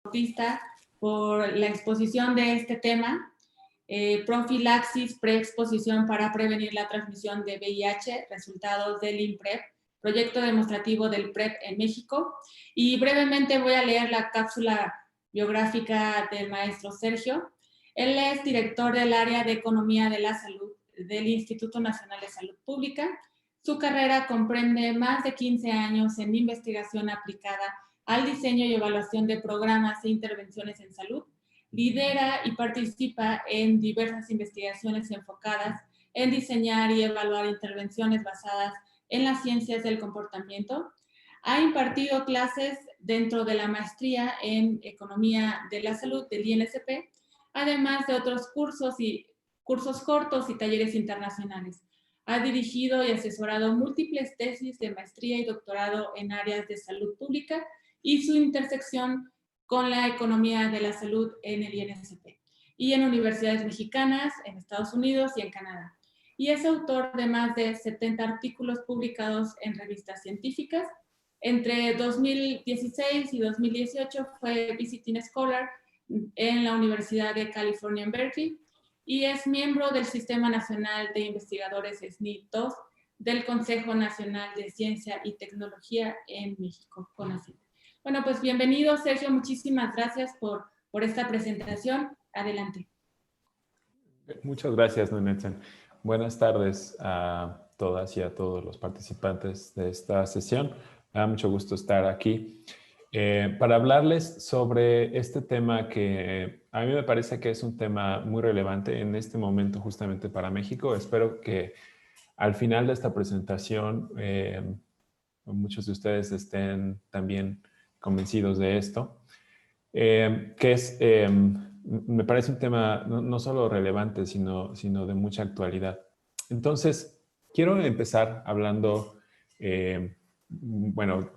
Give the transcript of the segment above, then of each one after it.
deportista por la exposición de este tema, profilaxis, preexposición para prevenir la transmisión de VIH, resultados del INPREP, proyecto demostrativo del PrEP en México. Y brevemente voy a leer la cápsula biográfica del maestro Sergio. Él es director del área de Economía de la Salud del Instituto Nacional de Salud Pública. Su carrera comprende más de 15 años en investigación aplicada al diseño y evaluación de programas e intervenciones en salud. Lidera y participa en diversas investigaciones enfocadas en diseñar y evaluar intervenciones basadas en las ciencias del comportamiento. Ha impartido clases dentro de la maestría en Economía de la Salud del INSP, además de otros cursos cortos y talleres internacionales. Ha dirigido y asesorado múltiples tesis de maestría y doctorado en áreas de salud pública y su intersección con la economía de la salud en el INSP y en universidades mexicanas, en Estados Unidos y en Canadá. Y es autor de más de 70 artículos publicados en revistas científicas. Entre 2016 y 2018 fue Visiting Scholar en la Universidad de California en Berkeley y es miembro del Sistema Nacional de Investigadores SNI-2 del Consejo Nacional de Ciencia y Tecnología en México, CONACYT. Bueno, pues bienvenido, Sergio. Muchísimas gracias por esta presentación. Adelante. Muchas gracias, Nonetsen. Buenas tardes a todas y a todos los participantes de esta sesión. Me da mucho gusto estar aquí para hablarles sobre este tema que a mí me parece que es un tema muy relevante en este momento justamente para México. Espero que al final de esta presentación muchos de ustedes estén también convencidos de esto, que es, me parece un tema no solo relevante, sino de mucha actualidad. Entonces, quiero empezar hablando, bueno,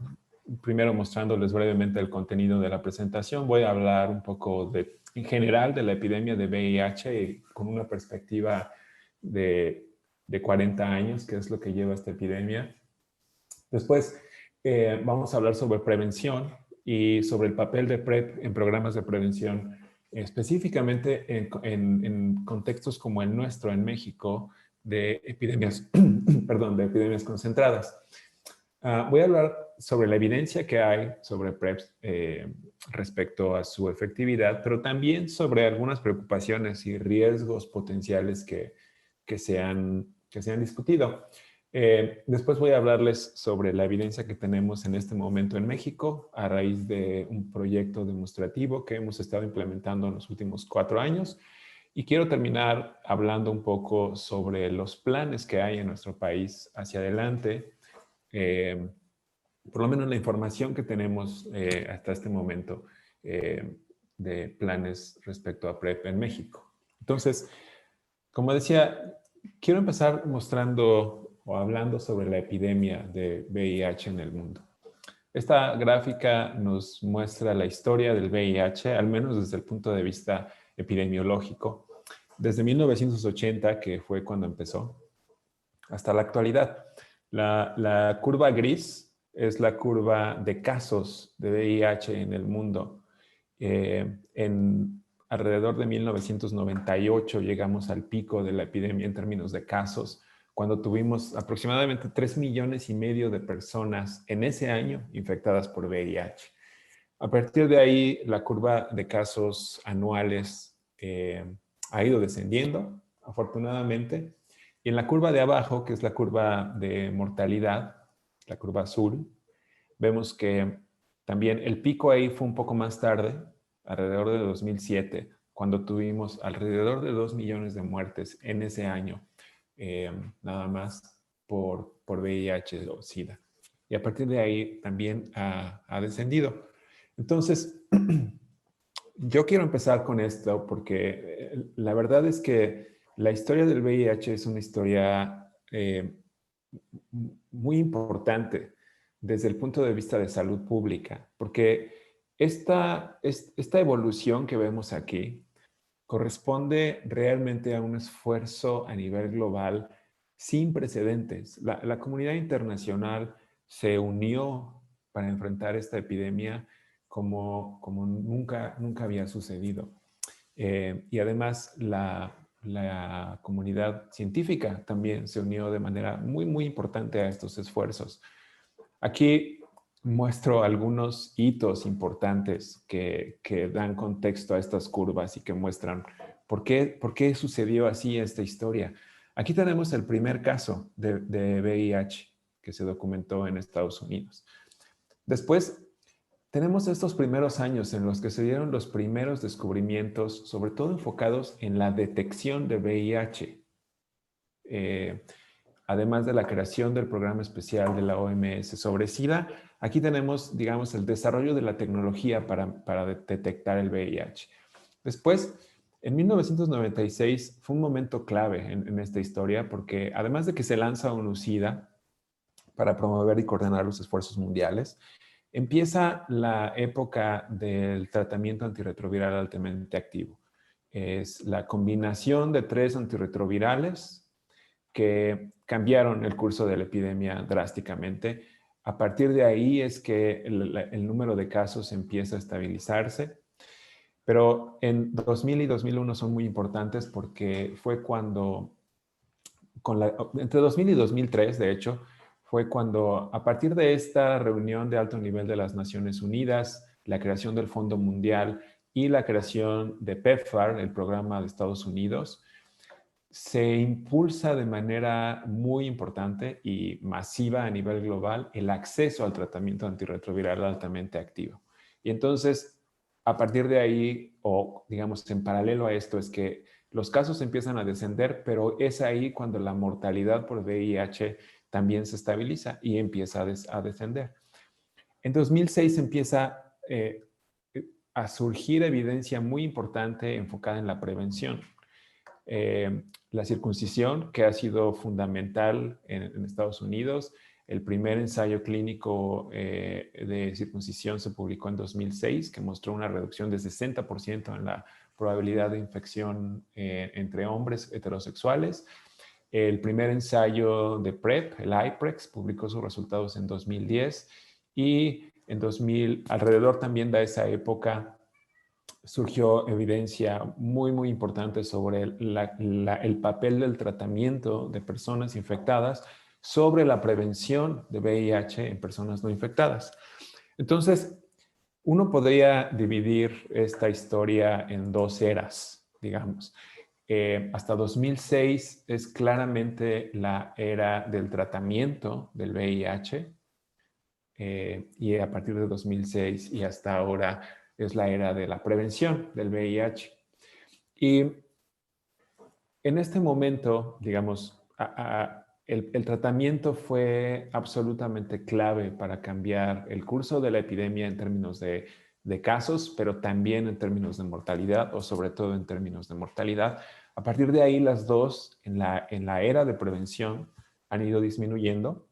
primero mostrándoles brevemente el contenido de la presentación. Voy a hablar un poco en general de la epidemia de VIH con una perspectiva de 40 años, que es lo que lleva esta epidemia. Después vamos a hablar sobre prevención y sobre el papel de PrEP en programas de prevención, específicamente en contextos como el nuestro en México, de epidemias, perdón, de epidemias concentradas. Voy a hablar sobre la evidencia que hay sobre PrEP respecto a su efectividad, pero también sobre algunas preocupaciones y riesgos potenciales que se han discutido. Después voy a hablarles sobre la evidencia que tenemos en este momento en México a raíz de un proyecto demostrativo que hemos estado implementando en los últimos 4 años. Y quiero terminar hablando un poco sobre los planes que hay en nuestro país hacia adelante, por lo menos la información que tenemos hasta este momento de planes respecto a PrEP en México. Entonces, como decía, quiero empezar mostrando o hablando sobre la epidemia de VIH en el mundo. Esta gráfica nos muestra la historia del VIH, al menos desde el punto de vista epidemiológico, desde 1980, que fue cuando empezó, hasta la actualidad. La curva gris es la curva de casos de VIH en el mundo. Alrededor de 1998 llegamos al pico de la epidemia en términos de casos, cuando tuvimos aproximadamente 3,5 millones de personas en ese año infectadas por VIH. A partir de ahí, la curva de casos anuales ha ido descendiendo, afortunadamente. Y en la curva de abajo, que es la curva de mortalidad, la curva azul, vemos que también el pico ahí fue un poco más tarde, alrededor de 2007, cuando tuvimos alrededor de 2 millones de muertes en ese año, nada más por VIH o SIDA. Y a partir de ahí también ha descendido. Entonces, yo quiero empezar con esto porque la verdad es que la historia del VIH es una historia muy importante desde el punto de vista de salud pública, porque esta evolución que vemos aquí corresponde realmente a un esfuerzo a nivel global sin precedentes. La comunidad internacional se unió para enfrentar esta epidemia como nunca había sucedido. Y además la comunidad científica también se unió de manera muy importante a estos esfuerzos. Aquí muestro algunos hitos importantes que dan contexto a estas curvas y que muestran por qué sucedió así esta historia. Aquí tenemos el primer caso de VIH que se documentó en Estados Unidos. Después tenemos estos primeros años en los que se dieron los primeros descubrimientos, sobre todo enfocados en la detección de VIH. Además de la creación del programa especial de la OMS sobre SIDA, aquí tenemos, digamos, el desarrollo de la tecnología para detectar el VIH. Después, en 1996 fue un momento clave en esta historia porque además de que se lanza UNOCIDA para promover y coordinar los esfuerzos mundiales, empieza la época del tratamiento antirretroviral altamente activo. Es la combinación de 3 antirretrovirales que cambiaron el curso de la epidemia drásticamente. A partir de ahí es que el número de casos empieza a estabilizarse. Pero en 2000 y 2001 son muy importantes porque fue cuando, entre 2000 y 2003, de hecho, fue cuando, a partir de esta reunión de alto nivel de las Naciones Unidas, la creación del Fondo Mundial y la creación de PEPFAR, el programa de Estados Unidos, se impulsa de manera muy importante y masiva a nivel global el acceso al tratamiento antirretroviral altamente activo. Y entonces, a partir de ahí, o digamos en paralelo a esto, es que los casos empiezan a descender, pero es ahí cuando la mortalidad por VIH también se estabiliza y empieza a descender. En 2006 empieza a surgir evidencia muy importante enfocada en la prevención. La circuncisión, que ha sido fundamental en Estados Unidos. El primer ensayo clínico de circuncisión se publicó en 2006, que mostró una reducción de 60% en la probabilidad de infección entre hombres heterosexuales. El primer ensayo de PrEP, el IPREX, publicó sus resultados en 2010 y en 2000, alrededor también de esa época, surgió evidencia muy importante sobre el papel del tratamiento de personas infectadas sobre la prevención de VIH en personas no infectadas. Entonces, uno podría dividir esta historia en 2 eras, digamos. Hasta 2006 es claramente la era del tratamiento del VIH y a partir de 2006 y hasta ahora es la era de la prevención del VIH. Y en este momento, digamos, el tratamiento fue absolutamente clave para cambiar el curso de la epidemia en términos de casos, pero también en términos de mortalidad, o sobre todo en términos de mortalidad. A partir de ahí, las dos en la era de prevención han ido disminuyendo.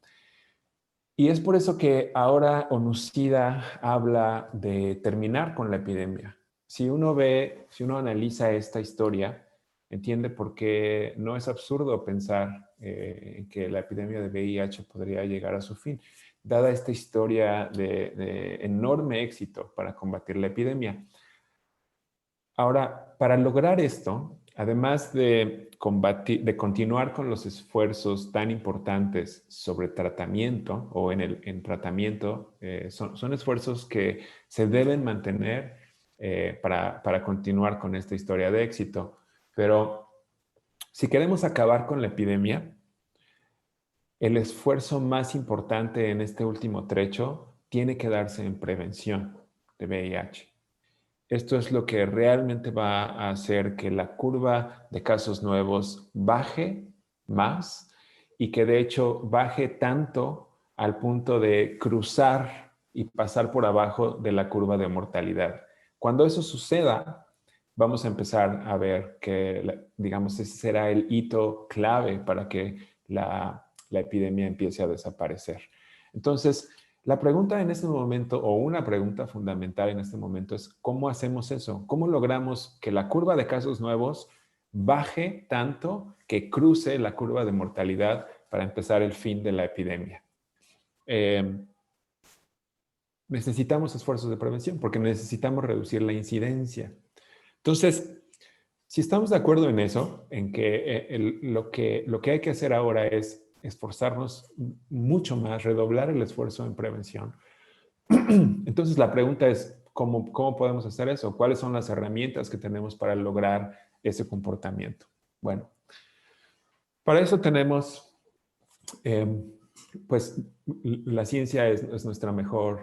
Y es por eso que ahora ONUCIDA habla de terminar con la epidemia. Si uno analiza esta historia, entiende por qué no es absurdo pensar que la epidemia de VIH podría llegar a su fin, dada esta historia de enorme éxito para combatir la epidemia. Ahora, para lograr esto, además de continuar con los esfuerzos tan importantes sobre tratamiento o en tratamiento, son esfuerzos que se deben mantener para continuar con esta historia de éxito. Pero si queremos acabar con la epidemia, el esfuerzo más importante en este último trecho tiene que darse en prevención de VIH. Esto es lo que realmente va a hacer que la curva de casos nuevos baje más y que de hecho baje tanto al punto de cruzar y pasar por abajo de la curva de mortalidad. Cuando eso suceda, vamos a empezar a ver que, digamos, ese será el hito clave para que la epidemia empiece a desaparecer. Entonces, la pregunta en este momento, o una pregunta fundamental en este momento, es ¿cómo hacemos eso? ¿Cómo logramos que la curva de casos nuevos baje tanto que cruce la curva de mortalidad para empezar el fin de la epidemia? necesitamos esfuerzos de prevención porque necesitamos reducir la incidencia. Entonces, si estamos de acuerdo en eso, en que lo que hay que hacer ahora es esforzarnos mucho más, redoblar el esfuerzo en prevención. Entonces, la pregunta es, ¿cómo podemos hacer eso? ¿Cuáles son las herramientas que tenemos para lograr ese comportamiento? Bueno, para eso tenemos, pues, la ciencia es nuestra mejor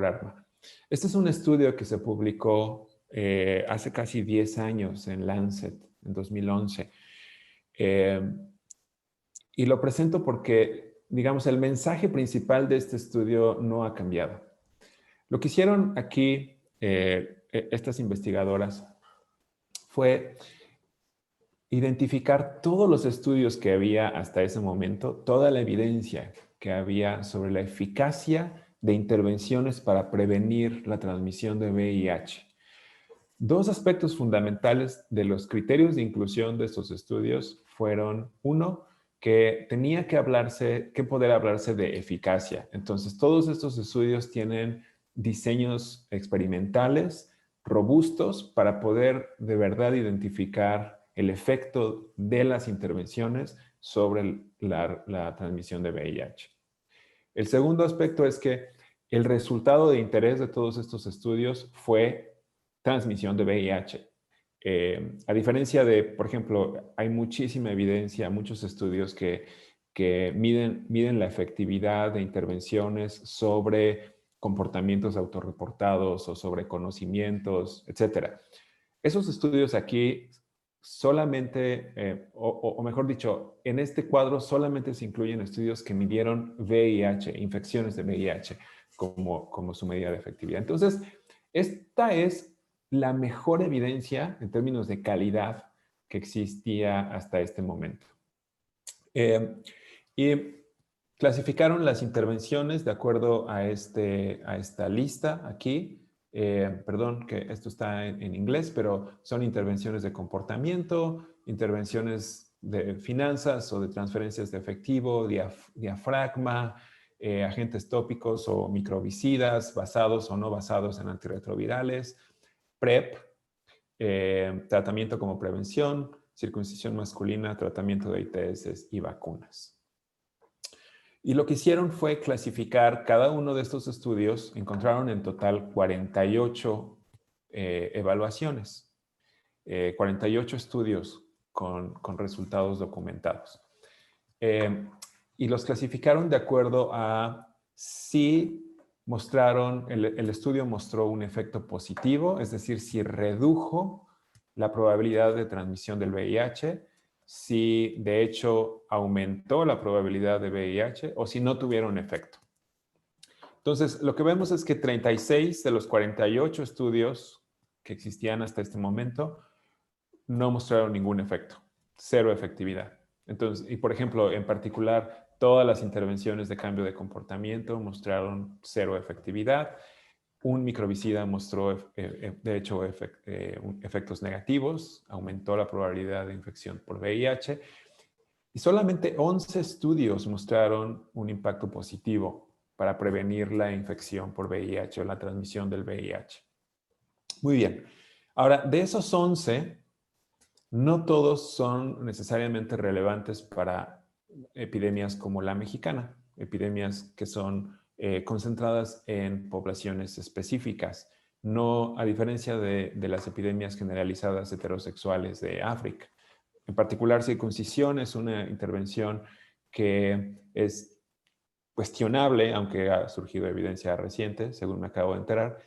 arma. Este es un estudio que se publicó hace casi 10 años en Lancet, en 2011. Y lo presento porque, digamos, el mensaje principal de este estudio no ha cambiado. Lo que hicieron aquí estas investigadoras fue identificar todos los estudios que había hasta ese momento, toda la evidencia que había sobre la eficacia de intervenciones para prevenir la transmisión de VIH. Dos aspectos fundamentales de los criterios de inclusión de estos estudios fueron, uno, que tenía que poder hablarse de eficacia. Entonces, todos estos estudios tienen diseños experimentales robustos para poder de verdad identificar el efecto de las intervenciones sobre la transmisión de VIH. El segundo aspecto es que el resultado de interés de todos estos estudios fue transmisión de VIH. A diferencia de, por ejemplo, hay muchísima evidencia, muchos estudios que miden la efectividad de intervenciones sobre comportamientos autorreportados o sobre conocimientos, etc. Esos estudios aquí solamente, o mejor dicho, en este cuadro solamente se incluyen estudios que midieron VIH, infecciones de VIH, como su medida de efectividad. Entonces, esta es la mejor evidencia en términos de calidad que existía hasta este momento. Y clasificaron las intervenciones de acuerdo a esta lista aquí. Perdón que esto está en inglés, pero son intervenciones de comportamiento, intervenciones de finanzas o de transferencias de efectivo, diafragma, agentes tópicos o microbicidas basados o no basados en antirretrovirales, PrEP, tratamiento como prevención, circuncisión masculina, tratamiento de ITS y vacunas. Y lo que hicieron fue clasificar cada uno de estos estudios, encontraron en total 48 evaluaciones, 48 estudios con resultados documentados. Y los clasificaron de acuerdo a si mostraron, el estudio mostró un efecto positivo, es decir, si redujo la probabilidad de transmisión del VIH, si de hecho aumentó la probabilidad de VIH o si no tuvieron efecto. Entonces, lo que vemos es que 36 de los 48 estudios que existían hasta este momento no mostraron ningún efecto, cero efectividad. Entonces, y por ejemplo, en particular, todas las intervenciones de cambio de comportamiento mostraron cero efectividad. Un microbicida mostró, de hecho, efectos negativos, aumentó la probabilidad de infección por VIH. Y solamente 11 estudios mostraron un impacto positivo para prevenir la infección por VIH o la transmisión del VIH. Muy bien. Ahora, de esos 11, no todos son necesariamente relevantes para epidemias como la mexicana, epidemias que son concentradas en poblaciones específicas, no a diferencia de las epidemias generalizadas heterosexuales de África. En particular, circuncisión es una intervención que es cuestionable, aunque ha surgido evidencia reciente, según me acabo de enterar,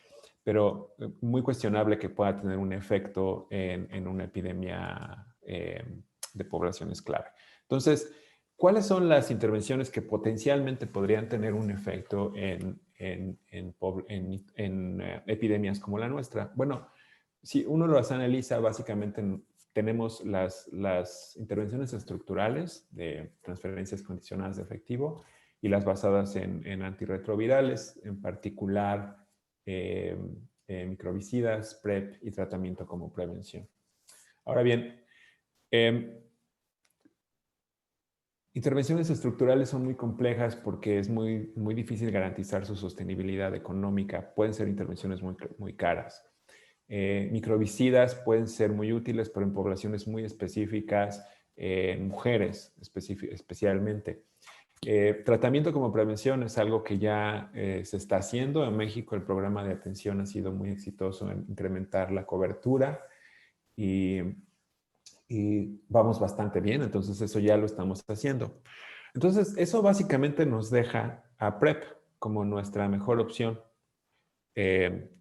pero muy cuestionable que pueda tener un efecto en una epidemia de poblaciones clave. Entonces, ¿cuáles son las intervenciones que potencialmente podrían tener un efecto en epidemias como la nuestra? Bueno, si uno las analiza, básicamente tenemos las intervenciones estructurales de transferencias condicionadas de efectivo y las basadas en antirretrovirales, en particular microbicidas, PrEP y tratamiento como prevención. Ahora bien, Intervenciones estructurales son muy complejas porque es muy difícil garantizar su sostenibilidad económica. Pueden ser intervenciones muy caras. Microbicidas pueden ser muy útiles, pero en poblaciones muy específicas, en mujeres especialmente. Tratamiento como prevención es algo que ya se está haciendo. En México el programa de atención ha sido muy exitoso en incrementar la cobertura y vamos bastante bien, entonces eso ya lo estamos haciendo. Entonces eso básicamente nos deja a PrEP como nuestra mejor opción en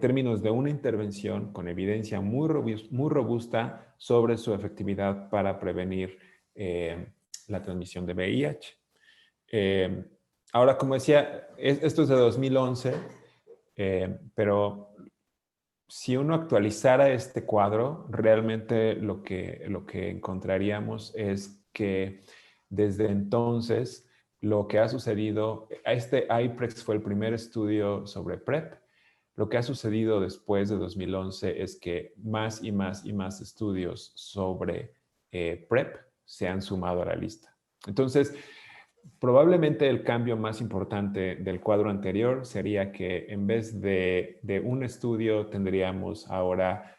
términos de una intervención con evidencia muy robusta sobre su efectividad para prevenir la transmisión de VIH. Ahora, como decía, esto es de 2011, pero si uno actualizara este cuadro, realmente lo que encontraríamos es que desde entonces lo que ha sucedido, este IPREX fue el primer estudio sobre PrEP. Lo que ha sucedido después de 2011 es que más y más y más estudios sobre PrEP se han sumado a la lista. Entonces, probablemente el cambio más importante del cuadro anterior sería que en vez de un estudio tendríamos ahora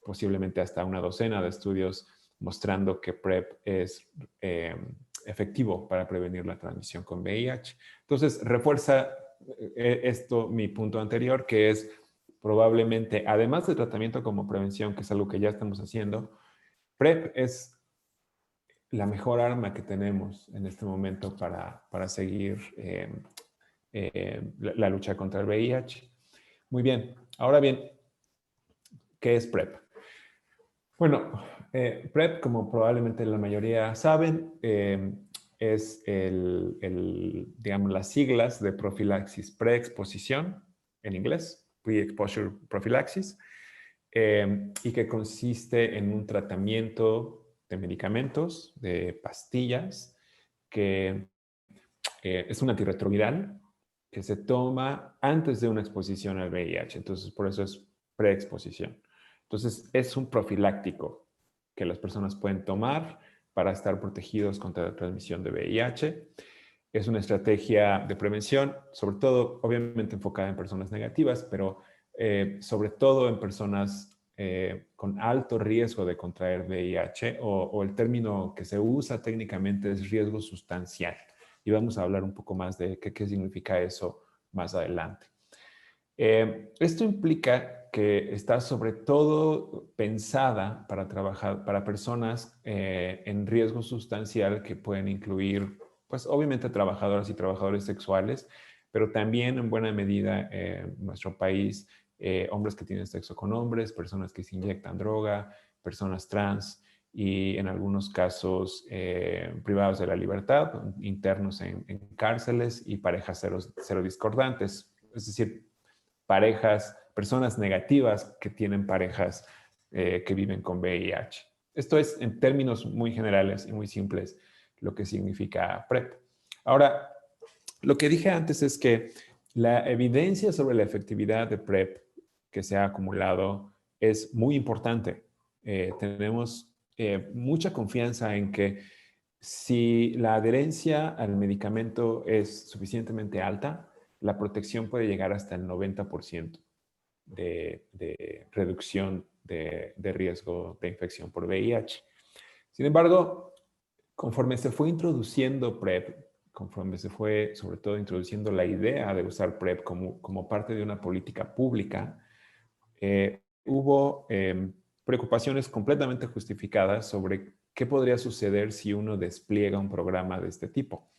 posiblemente hasta una docena de estudios mostrando que PrEP es efectivo para prevenir la transmisión con VIH. Entonces, refuerza esto mi punto anterior, que es probablemente, además de tratamiento como prevención, que es algo que ya estamos haciendo, PrEP es la mejor arma que tenemos en este momento para seguir la lucha contra el VIH. Muy bien, ahora bien, ¿qué es PrEP? Bueno, PrEP, como probablemente la mayoría saben, es digamos, las siglas de profilaxis preexposición, en inglés, pre-exposure prophylaxis, y que consiste en un tratamiento de medicamentos, de pastillas, que es un antirretroviral que se toma antes de una exposición al VIH. Entonces, por eso es preexposición. Entonces, es un profiláctico que las personas pueden tomar para estar protegidos contra la transmisión de VIH. Es una estrategia de prevención, sobre todo, obviamente, enfocada en personas negativas, pero sobre todo en personas con alto riesgo de contraer VIH, o el término que se usa técnicamente es riesgo sustancial. Y vamos a hablar un poco más de qué significa eso más adelante. Esto implica que está sobre todo pensada para trabajar para personas en riesgo sustancial que pueden incluir, pues obviamente trabajadoras y trabajadores sexuales, pero también en buena medida en nuestro país, hombres que tienen sexo con hombres, personas que se inyectan droga, personas trans y en algunos casos privados de la libertad, internos en cárceles y parejas serodiscordantes, es decir, personas negativas que tienen parejas que viven con VIH. Esto es, en términos muy generales y muy simples, lo que significa PrEP. Ahora, lo que dije antes es que la evidencia sobre la efectividad de PrEP que se ha acumulado es muy importante. Tenemos mucha confianza en que si la adherencia al medicamento es suficientemente alta, la protección puede llegar hasta el 90% de reducción de riesgo de infección por VIH. Sin embargo, conforme se fue introduciendo PrEP, conforme se fue sobre todo introduciendo la idea de usar PrEP como parte de una política pública, hubo preocupaciones completamente justificadas sobre qué podría suceder si uno despliega un programa de este tipo.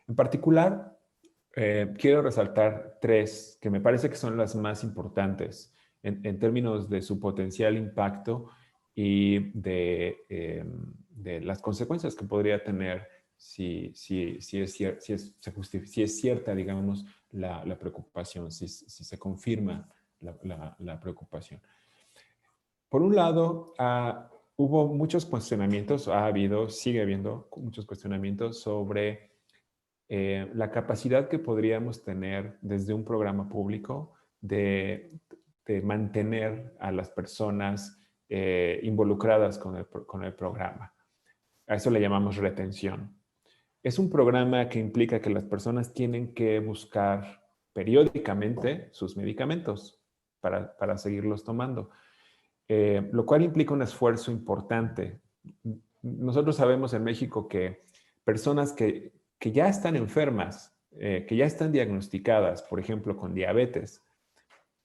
En particular, quiero resaltar tres que me parece que son las más importantes en términos de su potencial impacto y de las consecuencias que podría tener si es cierta, digamos, la preocupación, si se confirma la preocupación. Por un lado, hubo muchos cuestionamientos, sigue habiendo muchos cuestionamientos sobre la capacidad que podríamos tener desde un programa público de mantener a las personas involucradas con el programa. A eso le llamamos retención. Es un programa que implica que las personas tienen que buscar periódicamente sus medicamentos para seguirlos tomando, lo cual implica un esfuerzo importante. Nosotros sabemos en México que personas que ya están enfermas, que ya están diagnosticadas, por ejemplo, con diabetes,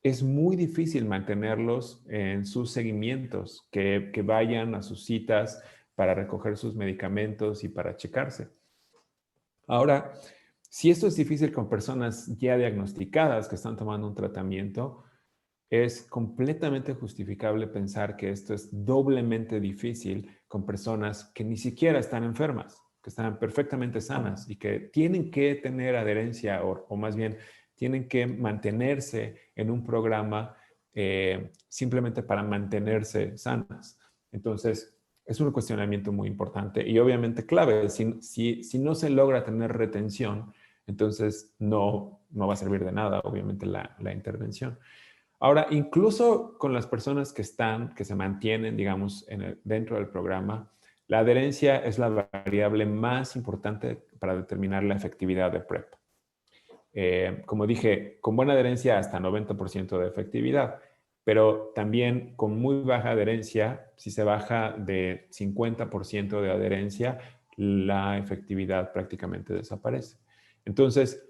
es muy difícil mantenerlos en sus seguimientos, que vayan a sus citas para recoger sus medicamentos y para checarse. Ahora, si esto es difícil con personas ya diagnosticadas que están tomando un tratamiento, es completamente justificable pensar que esto es doblemente difícil con personas que ni siquiera están enfermas, que están perfectamente sanas y que tienen que tener adherencia o más bien tienen que mantenerse en un programa simplemente para mantenerse sanas. Entonces, es un cuestionamiento muy importante y obviamente clave. Si no se logra tener retención, entonces no va a servir de nada, obviamente, la intervención. Ahora, incluso con las personas que se mantienen, digamos, dentro del programa, la adherencia es la variable más importante para determinar la efectividad de PrEP. Como dije, con buena adherencia hasta 90% de efectividad, pero también con muy baja adherencia, si se baja de 50% de adherencia, la efectividad prácticamente desaparece. Entonces,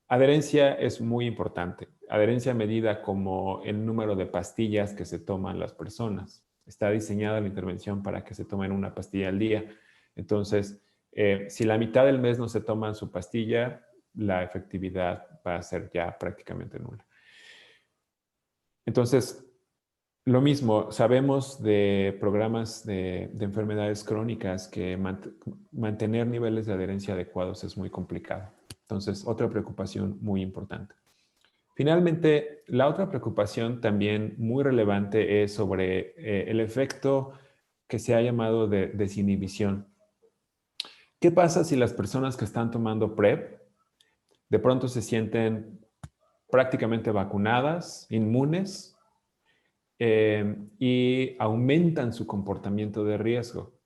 adherencia es muy importante. Adherencia medida como el número de pastillas que se toman las personas. Está diseñada la intervención para que se tomen una pastilla al día. Entonces, si la mitad del mes no se toman su pastilla, la efectividad va a ser ya prácticamente nula. Entonces, lo mismo, sabemos de programas de enfermedades crónicas que mantener niveles de adherencia adecuados es muy complicado. Entonces, otra preocupación muy importante. Finalmente, la otra preocupación también muy relevante es sobre el efecto que se ha llamado de desinhibición. ¿Qué pasa si las personas que están tomando PrEP de pronto se sienten prácticamente vacunadas, inmunes, y aumentan su comportamiento de riesgo?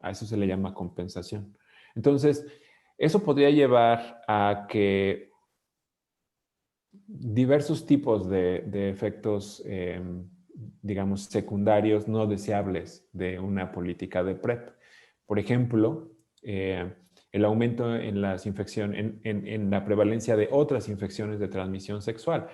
A eso se le llama compensación. Entonces, eso podría llevar a que diversos tipos de efectos, digamos, secundarios no deseables de una política de PrEP. Por ejemplo, el aumento en las infecciones, en la prevalencia de otras infecciones de transmisión sexual.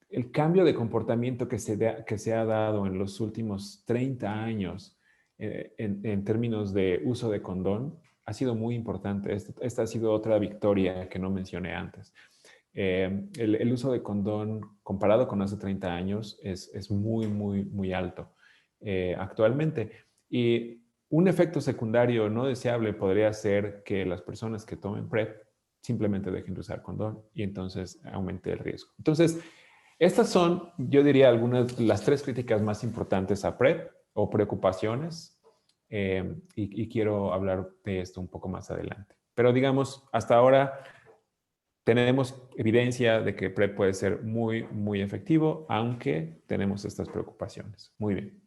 El cambio de comportamiento que se ha dado en los últimos 30 años en términos de uso de condón ha sido muy importante. Esta ha sido otra victoria que no mencioné antes. El uso de condón comparado con hace 30 años es muy, muy, muy alto actualmente. Y un efecto secundario no deseable podría ser que las personas que tomen PrEP simplemente dejen de usar condón y entonces aumente el riesgo. Entonces, estas son, yo diría, algunas de las 3 críticas más importantes a PrEP o preocupaciones y quiero hablar de esto un poco más adelante. Pero digamos, hasta ahora tenemos evidencia de que PrEP puede ser muy, muy efectivo, aunque tenemos estas preocupaciones. Muy bien.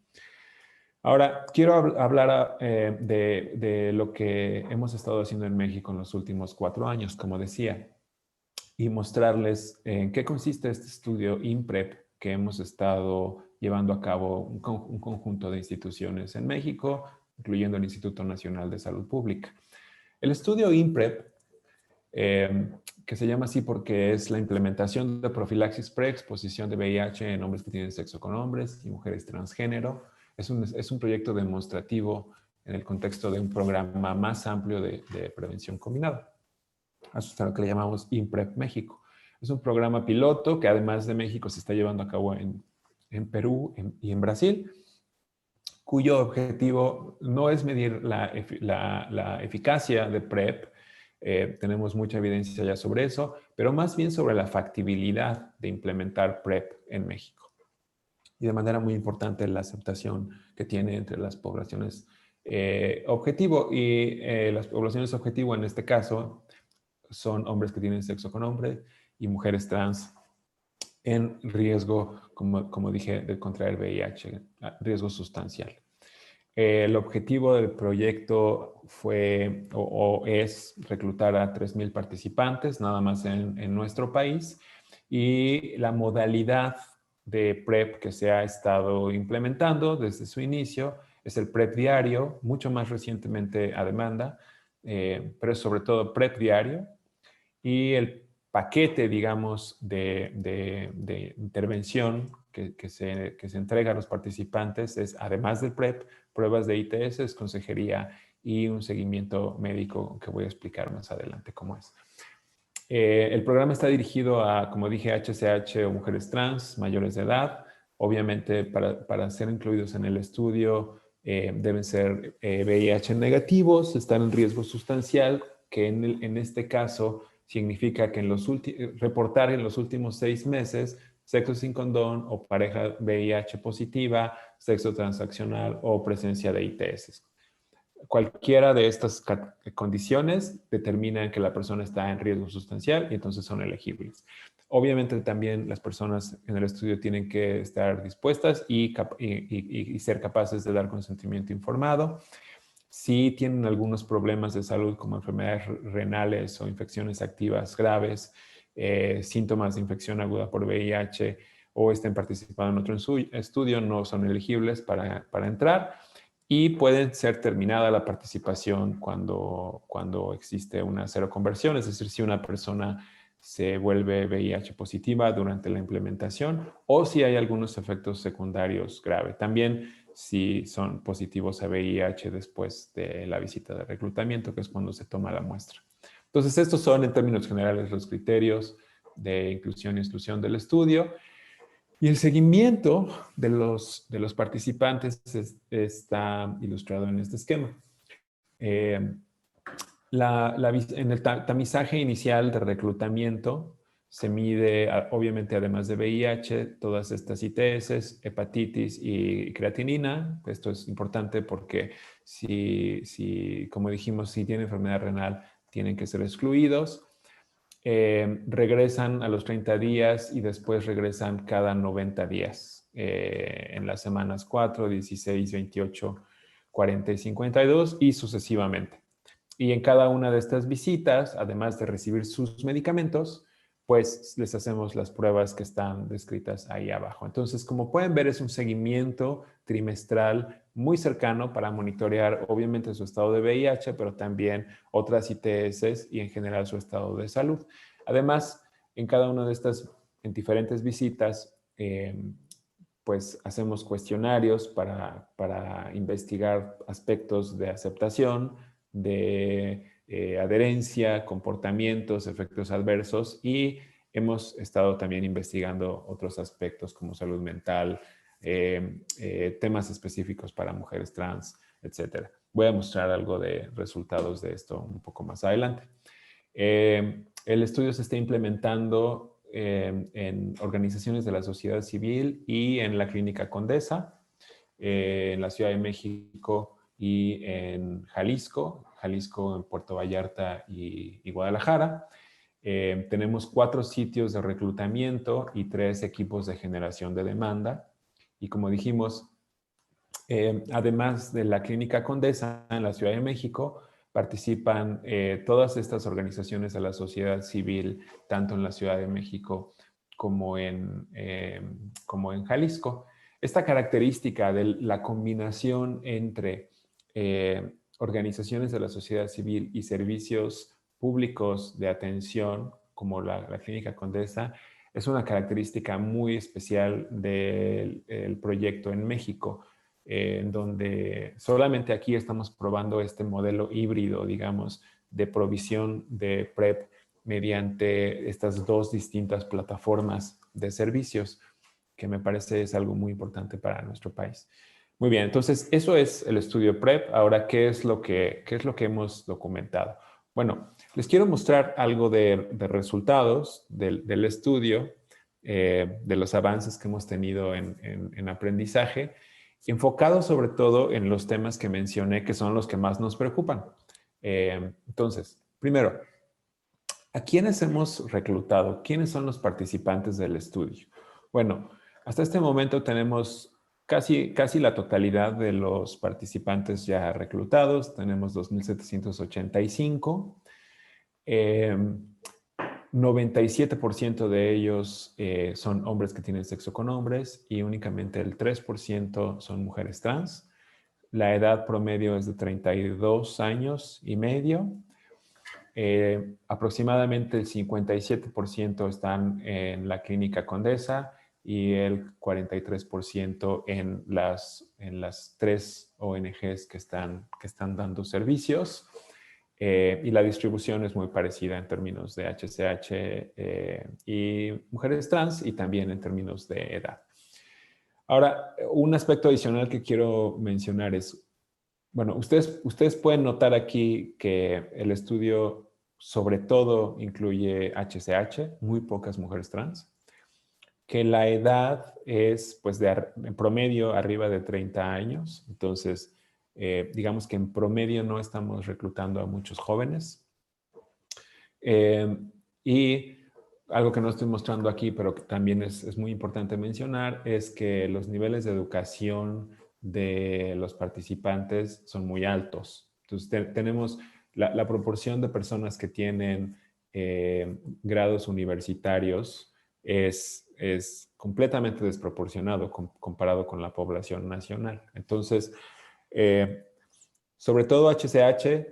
Ahora, quiero hablar de lo que hemos estado haciendo en México en los últimos 4 años, como decía, y mostrarles en qué consiste este estudio INPREP que hemos estado llevando a cabo un conjunto de instituciones en México, incluyendo el Instituto Nacional de Salud Pública. El estudio INPREP, que se llama así porque es la implementación de profilaxis preexposición de VIH en hombres que tienen sexo con hombres y mujeres transgénero, es un proyecto demostrativo en el contexto de un programa más amplio de prevención combinada. Eso es lo que le llamamos INPREP México. Es un programa piloto que además de México se está llevando a cabo en Perú y en Brasil, cuyo objetivo no es medir la eficacia de PrEP, tenemos mucha evidencia ya sobre eso, pero más bien sobre la factibilidad de implementar PrEP en México. Y de manera muy importante la aceptación que tiene entre las poblaciones objetivo. Y las poblaciones objetivo en este caso son hombres que tienen sexo con hombres y mujeres trans en riesgo, como dije, de contraer VIH, riesgo sustancial. El objetivo del proyecto fue o es reclutar a 3,000 participantes, nada más en nuestro país. Y la modalidad de PrEP que se ha estado implementando desde su inicio es el PrEP diario, mucho más recientemente a demanda, pero sobre todo PrEP diario. Y el paquete, digamos, de intervención que se entrega a los participantes es, además del PrEP, pruebas de ITS, consejería y un seguimiento médico que voy a explicar más adelante cómo es. El programa está dirigido a, como dije, HCH o mujeres trans mayores de edad. Obviamente, para ser incluidos en el estudio, deben ser VIH negativos, estar en riesgo sustancial, que en este caso significa que reportar en los últimos 6 meses sexo sin condón o pareja VIH positiva, sexo transaccional o presencia de ITS. Cualquiera de estas condiciones determinan que la persona está en riesgo sustancial y entonces son elegibles. Obviamente también las personas en el estudio tienen que estar dispuestas y ser capaces de dar consentimiento informado. Si tienen algunos problemas de salud como enfermedades renales o infecciones activas graves, síntomas de infección aguda por VIH o estén participando en otro estudio, no son elegibles para entrar. Y puede ser terminada la participación cuando existe una seroconversión, es decir, si una persona se vuelve VIH positiva durante la implementación o si hay algunos efectos secundarios graves. También si son positivos a VIH después de la visita de reclutamiento, que es cuando se toma la muestra. Entonces, estos son en términos generales los criterios de inclusión y exclusión del estudio. Y el seguimiento de los participantes está ilustrado en este esquema. En el tamizaje inicial de reclutamiento se mide, obviamente, además de VIH, todas estas ITS, hepatitis y creatinina. Esto es importante porque como dijimos, si tienen enfermedad renal, tienen que ser excluidos. Regresan a los 30 días y después regresan cada 90 días en las semanas 4, 16, 28, 40 y 52 y sucesivamente. Y en cada una de estas visitas, además de recibir sus medicamentos, pues les hacemos las pruebas que están descritas ahí abajo. Entonces, como pueden ver, es un seguimiento trimestral muy cercano para monitorear, obviamente, su estado de VIH, pero también otras ITS y en general su estado de salud. Además, en cada una de estas, en diferentes visitas, pues hacemos cuestionarios para investigar aspectos de aceptación, de adherencia, comportamientos, efectos adversos y hemos estado también investigando otros aspectos como salud mental, temas específicos para mujeres trans, etc. Voy a mostrar algo de resultados de esto un poco más adelante. El estudio se está implementando en organizaciones de la sociedad civil y en la Clínica Condesa, en la Ciudad de México y en Jalisco, en Puerto Vallarta y Guadalajara. Tenemos 4 sitios de reclutamiento y 3 equipos de generación de demanda. Y como dijimos, además de la Clínica Condesa en la Ciudad de México, participan todas estas organizaciones de la sociedad civil, tanto en la Ciudad de México como en Jalisco. Esta característica de la combinación entre organizaciones de la sociedad civil y servicios públicos de atención, como la Clínica Condesa, es una característica muy especial del proyecto en México, en donde solamente aquí estamos probando este modelo híbrido, digamos, de provisión de PrEP mediante estas 2 distintas plataformas de servicios, que me parece es algo muy importante para nuestro país. Muy bien, entonces eso es el estudio PrEP. Ahora, ¿qué es lo que hemos documentado? Bueno, les quiero mostrar algo de resultados del estudio, de los avances que hemos tenido en aprendizaje, enfocado sobre todo en los temas que mencioné, que son los que más nos preocupan. Entonces, primero, ¿a quiénes hemos reclutado? ¿Quiénes son los participantes del estudio? Bueno, hasta este momento tenemos casi la totalidad de los participantes ya reclutados. Tenemos 2.785. 97% de ellos son hombres que tienen sexo con hombres y únicamente el 3% son mujeres trans. La edad promedio es de 32 años y medio. Aproximadamente el 57% están en la Clínica Condesa y el 43% en las 3 ONGs que están dando servicios. Y la distribución es muy parecida en términos de HCH y mujeres trans y también en términos de edad. Ahora, un aspecto adicional que quiero mencionar es, bueno, ustedes pueden notar aquí que el estudio sobre todo incluye HCH, muy pocas mujeres trans, que la edad es pues en promedio arriba de 30 años, entonces digamos que en promedio no estamos reclutando a muchos jóvenes. Y algo que no estoy mostrando aquí, pero que también es muy importante mencionar, es que los niveles de educación de los participantes son muy altos. Entonces tenemos la proporción de personas que tienen grados universitarios es completamente desproporcionado comparado con la población nacional. Entonces, sobre todo HCH,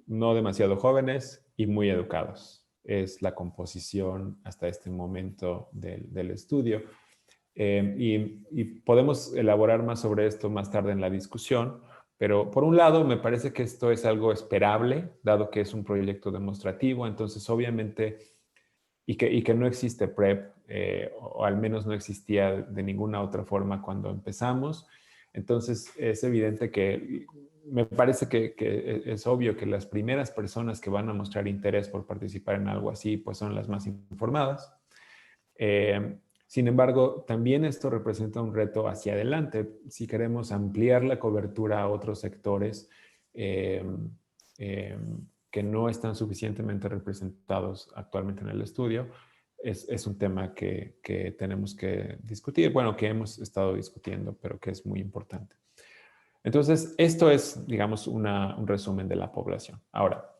no demasiado jóvenes y muy educados. Es la composición hasta este momento del estudio. Y podemos elaborar más sobre esto más tarde en la discusión, pero por un lado me parece que esto es algo esperable, dado que es un proyecto demostrativo, entonces obviamente, y que no existe PrEP, o al menos no existía de ninguna otra forma cuando empezamos, entonces es evidente que me parece que es obvio que las primeras personas que van a mostrar interés por participar en algo así, pues son las más informadas. Sin embargo, también esto representa un reto hacia adelante. Si queremos ampliar la cobertura a otros sectores que no están suficientemente representados actualmente en el estudio, es un tema que tenemos que discutir, bueno, que hemos estado discutiendo, pero que es muy importante. Entonces, esto es, digamos, un resumen de la población. Ahora,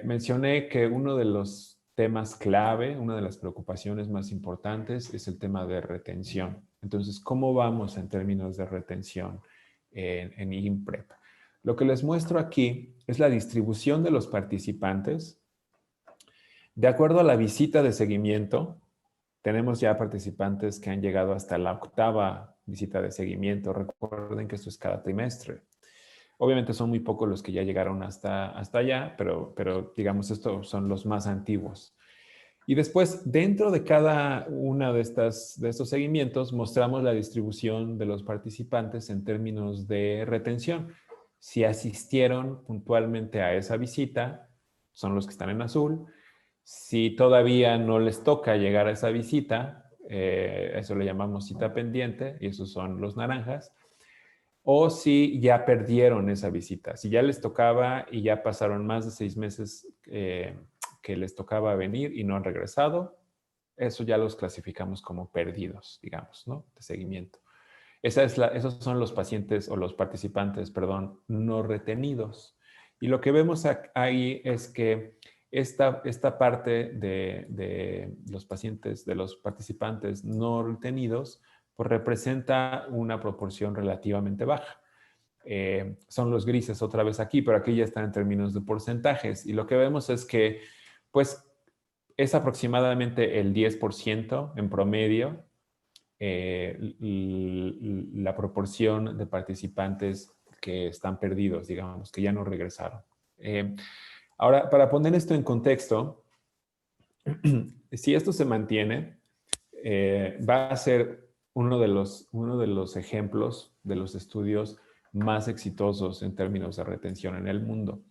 mencioné que uno de los temas clave, una de las preocupaciones más importantes es el tema de retención. Entonces, ¿cómo vamos en términos de retención en INPREP? Lo que les muestro aquí es la distribución de los participantes. De acuerdo a la visita de seguimiento, tenemos ya participantes que han llegado hasta la 8ª visita de seguimiento. Recuerden que esto es cada trimestre. Obviamente son muy pocos los que ya llegaron hasta allá, pero digamos, estos son los más antiguos. Y después, dentro de cada una de estos seguimientos, mostramos la distribución de los participantes en términos de retención. Si asistieron puntualmente a esa visita, son los que están en azul. Si todavía no les toca llegar a esa visita, eso le llamamos cita pendiente, y esos son los naranjas. O si ya perdieron esa visita, si ya les tocaba y ya pasaron más de 6 meses que les tocaba venir y no han regresado, eso ya los clasificamos como perdidos, digamos, ¿no? De seguimiento. Esos son los pacientes o los participantes, perdón, no retenidos. Y lo que vemos ahí es que esta parte de los pacientes, de los participantes no retenidos, pues representa una proporción relativamente baja. Son los grises otra vez aquí, pero aquí ya están en términos de porcentajes. Y lo que vemos es que, pues, es aproximadamente el 10% en promedio la proporción de participantes que están perdidos, digamos, que ya no regresaron. Ahora, para poner esto en contexto, si esto se mantiene, va a ser uno de los ejemplos de los estudios más exitosos en términos de retención en el mundo.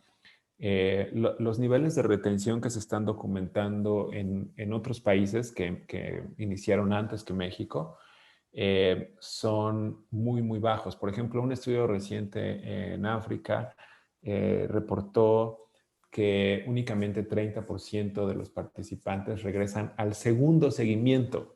Los niveles de retención que se están documentando en otros países que iniciaron antes que México son muy, muy bajos. Por ejemplo, un estudio reciente en África reportó que únicamente 30% de los participantes regresan al segundo seguimiento.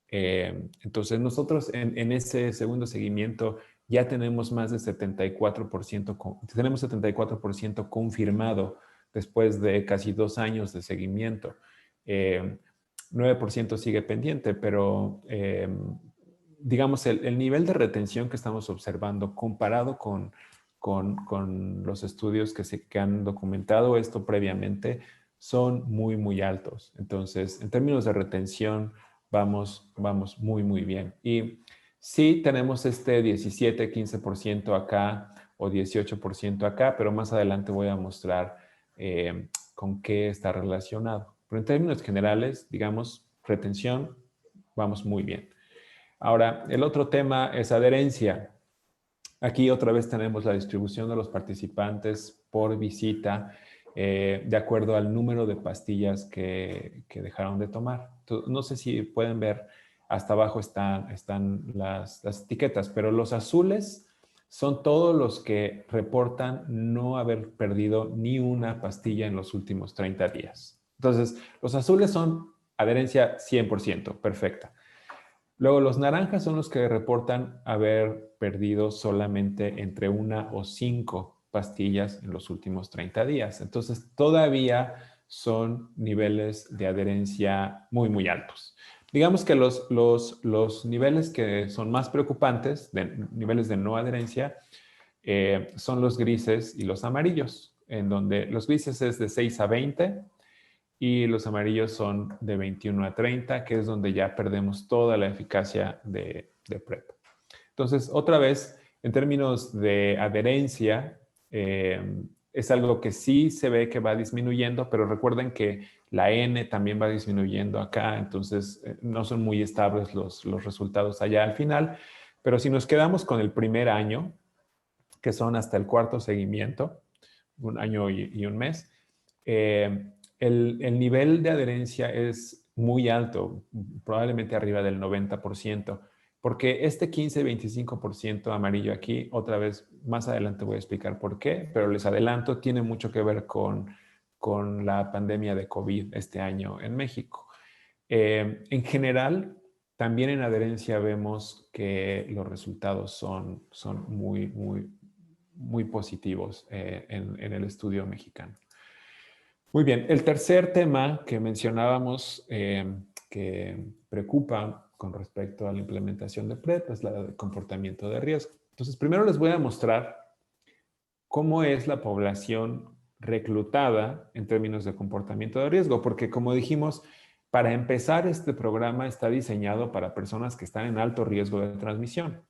Entonces nosotros en ese segundo seguimiento ya tenemos más de 74%, tenemos 74% confirmado después de casi 2 años de seguimiento. 9% sigue pendiente, pero digamos el nivel de retención que estamos observando comparado con los estudios que han documentado esto previamente son muy, muy altos. Entonces, en términos de retención, vamos muy, muy bien. Y sí tenemos este 17, 15% acá o 18% acá, pero más adelante voy a mostrar con qué está relacionado. Pero en términos generales, digamos, retención, vamos muy bien. Ahora, el otro tema es adherencia. Aquí otra vez tenemos la distribución de los participantes por visita de acuerdo al número de pastillas que dejaron de tomar. Entonces, no sé si pueden ver, hasta abajo están las etiquetas, pero los azules son todos los que reportan no haber perdido ni una pastilla en los últimos 30 días. Entonces, los azules son adherencia 100%, perfecta. Luego, los naranjas son los que reportan haber perdido solamente entre 1 o 5 pastillas en los últimos 30 días. Entonces, todavía son niveles de adherencia muy, muy altos. Digamos que los niveles que son más preocupantes, niveles de no adherencia, son los grises y los amarillos, en donde los grises es de 6 a 20, y los amarillos son de 21 a 30, que es donde ya perdemos toda la eficacia de PrEP. Entonces, otra vez, en términos de adherencia, es algo que sí se ve que va disminuyendo, pero recuerden que la N también va disminuyendo acá, entonces no son muy estables los resultados allá al final. Pero si nos quedamos con el primer año, que son hasta el cuarto seguimiento, 1 año y 1 mes, el nivel de adherencia es muy alto, probablemente arriba del 90%, porque este 15-25% amarillo aquí, otra vez, más adelante voy a explicar por qué, pero les adelanto, tiene mucho que ver con la pandemia de COVID este año en México. En general, también en adherencia vemos que los resultados son muy, muy, muy positivos en el estudio mexicano. Muy bien, el tercer tema que mencionábamos que preocupa con respecto a la implementación de PrEP es el comportamiento de riesgo. Entonces, primero les voy a mostrar cómo es la población reclutada en términos de comportamiento de riesgo, porque como dijimos, para empezar este programa está diseñado para personas que están en alto riesgo de transmisión.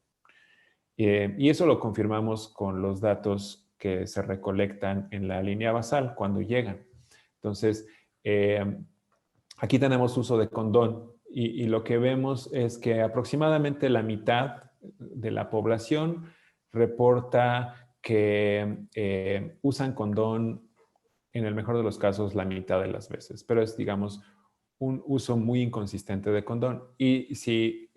Y eso lo confirmamos con los datos que se recolectan en la línea basal cuando llegan. Entonces, aquí tenemos uso de condón y lo que vemos es que aproximadamente la mitad de la población reporta que usan condón en el mejor de los casos la mitad de las veces, pero es, digamos, un uso muy inconsistente de condón. Y si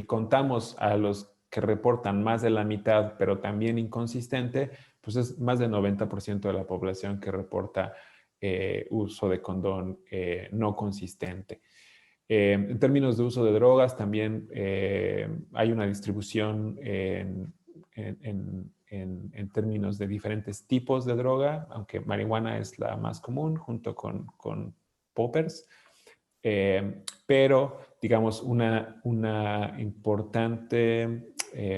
contamos a los que reportan más de la mitad, pero también inconsistente, pues es más del 90% de la población que reporta uso de condón no consistente. En términos de uso de drogas, también hay una distribución en términos de diferentes tipos de droga, aunque marihuana es la más común junto con poppers. Pero, digamos, una importante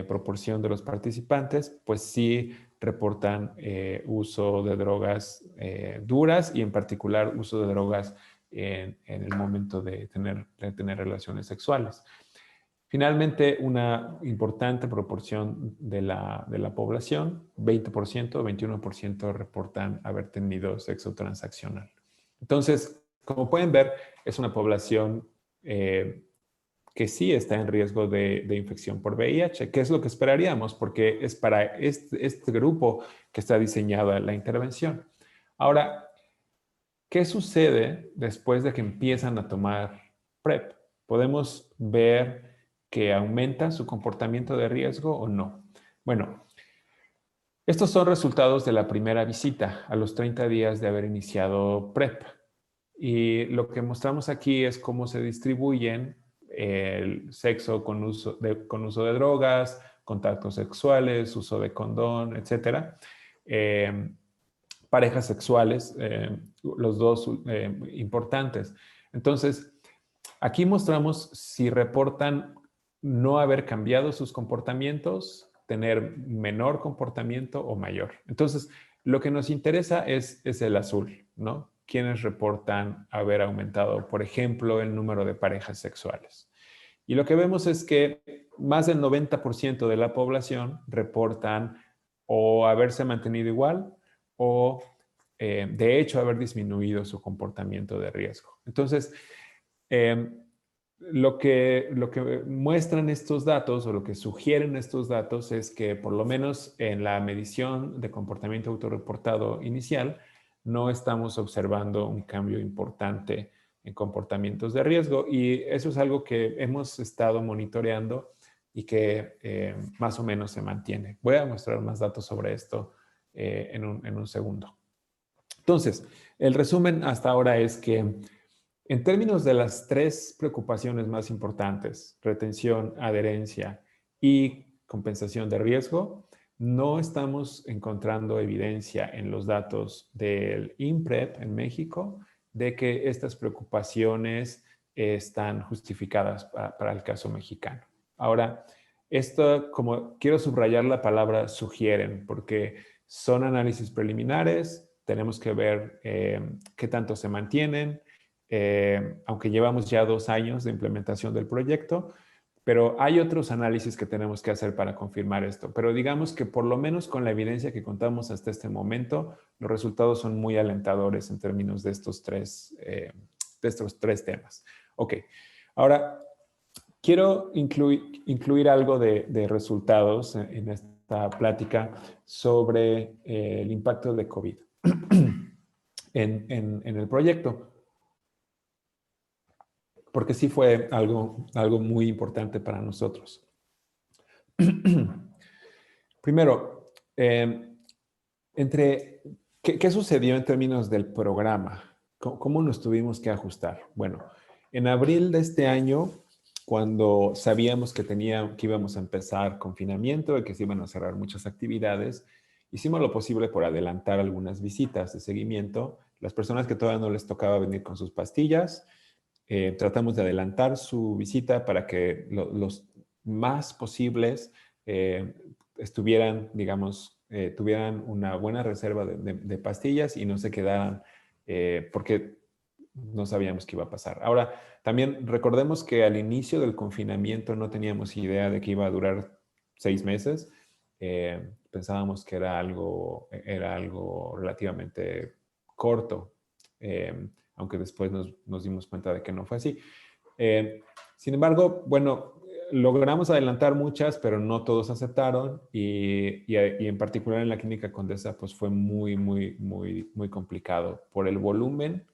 proporción de los participantes, pues sí reportan uso de drogas duras y en particular uso de drogas en el momento de tener relaciones sexuales. Finalmente, una importante proporción de la población, 20%, 21% reportan haber tenido sexo transaccional. Entonces, como pueden ver, es una población que sí está en riesgo de infección por VIH, que es lo que esperaríamos, porque es para este grupo que está diseñada la intervención. Ahora, ¿qué sucede después de que empiezan a tomar PrEP? Podemos ver que aumenta su comportamiento de riesgo o no. Bueno, estos son resultados de la primera visita a los 30 días de haber iniciado PrEP. Y lo que mostramos aquí es cómo se distribuyen el sexo con uso de drogas, contactos sexuales, uso de condón, etcétera. Parejas sexuales, los dos importantes. Entonces, aquí mostramos si reportan no haber cambiado sus comportamientos, tener menor comportamiento o mayor. Entonces, lo que nos interesa es el azul, ¿no? Quienes reportan haber aumentado, por ejemplo, el número de parejas sexuales. Y lo que vemos es que más del 90% de la población reportan o haberse mantenido igual o, de hecho, haber disminuido su comportamiento de riesgo. Entonces, lo que muestran estos datos o lo que sugieren estos datos es que por lo menos en la medición de comportamiento autorreportado inicial no estamos observando un cambio importante en comportamientos de riesgo y eso es algo que hemos estado monitoreando y que más o menos se mantiene. Voy a mostrar más datos sobre esto en un segundo. Entonces, el resumen hasta ahora es que en términos de las tres preocupaciones más importantes, retención, adherencia y compensación de riesgo, no estamos encontrando evidencia en los datos del INPREP en México de que estas preocupaciones están justificadas para el caso mexicano. Ahora, esto, como quiero subrayar la palabra sugieren, porque son análisis preliminares, tenemos que ver qué tanto se mantienen, aunque llevamos ya 2 años de implementación del proyecto, pero hay otros análisis que tenemos que hacer para confirmar esto. Pero digamos que por lo menos con la evidencia que contamos hasta este momento, los resultados son muy alentadores en términos de estos tres temas. Ok, ahora quiero incluir algo de resultados en esta plática sobre el impacto de COVID en el proyecto. Porque sí fue algo muy importante para nosotros. Primero, ¿qué sucedió en términos del programa? ¿Cómo nos tuvimos que ajustar? Bueno, en abril de este año, cuando sabíamos que íbamos a empezar confinamiento y que se iban a cerrar muchas actividades, hicimos lo posible por adelantar algunas visitas de seguimiento. Las personas que todavía no les tocaba venir con sus pastillas, tratamos de adelantar su visita para que los más posibles estuvieran, digamos, tuvieran una buena reserva de pastillas y no se quedaran porque no sabíamos qué iba a pasar. Ahora, también recordemos que al inicio del confinamiento no teníamos idea de que iba a durar 6 meses. Pensábamos que era algo relativamente corto. Aunque después nos dimos cuenta de que no fue así. Sin embargo, bueno, logramos adelantar muchas, pero no todos aceptaron y en particular en la Clínica Condesa pues fue muy complicado por el volumen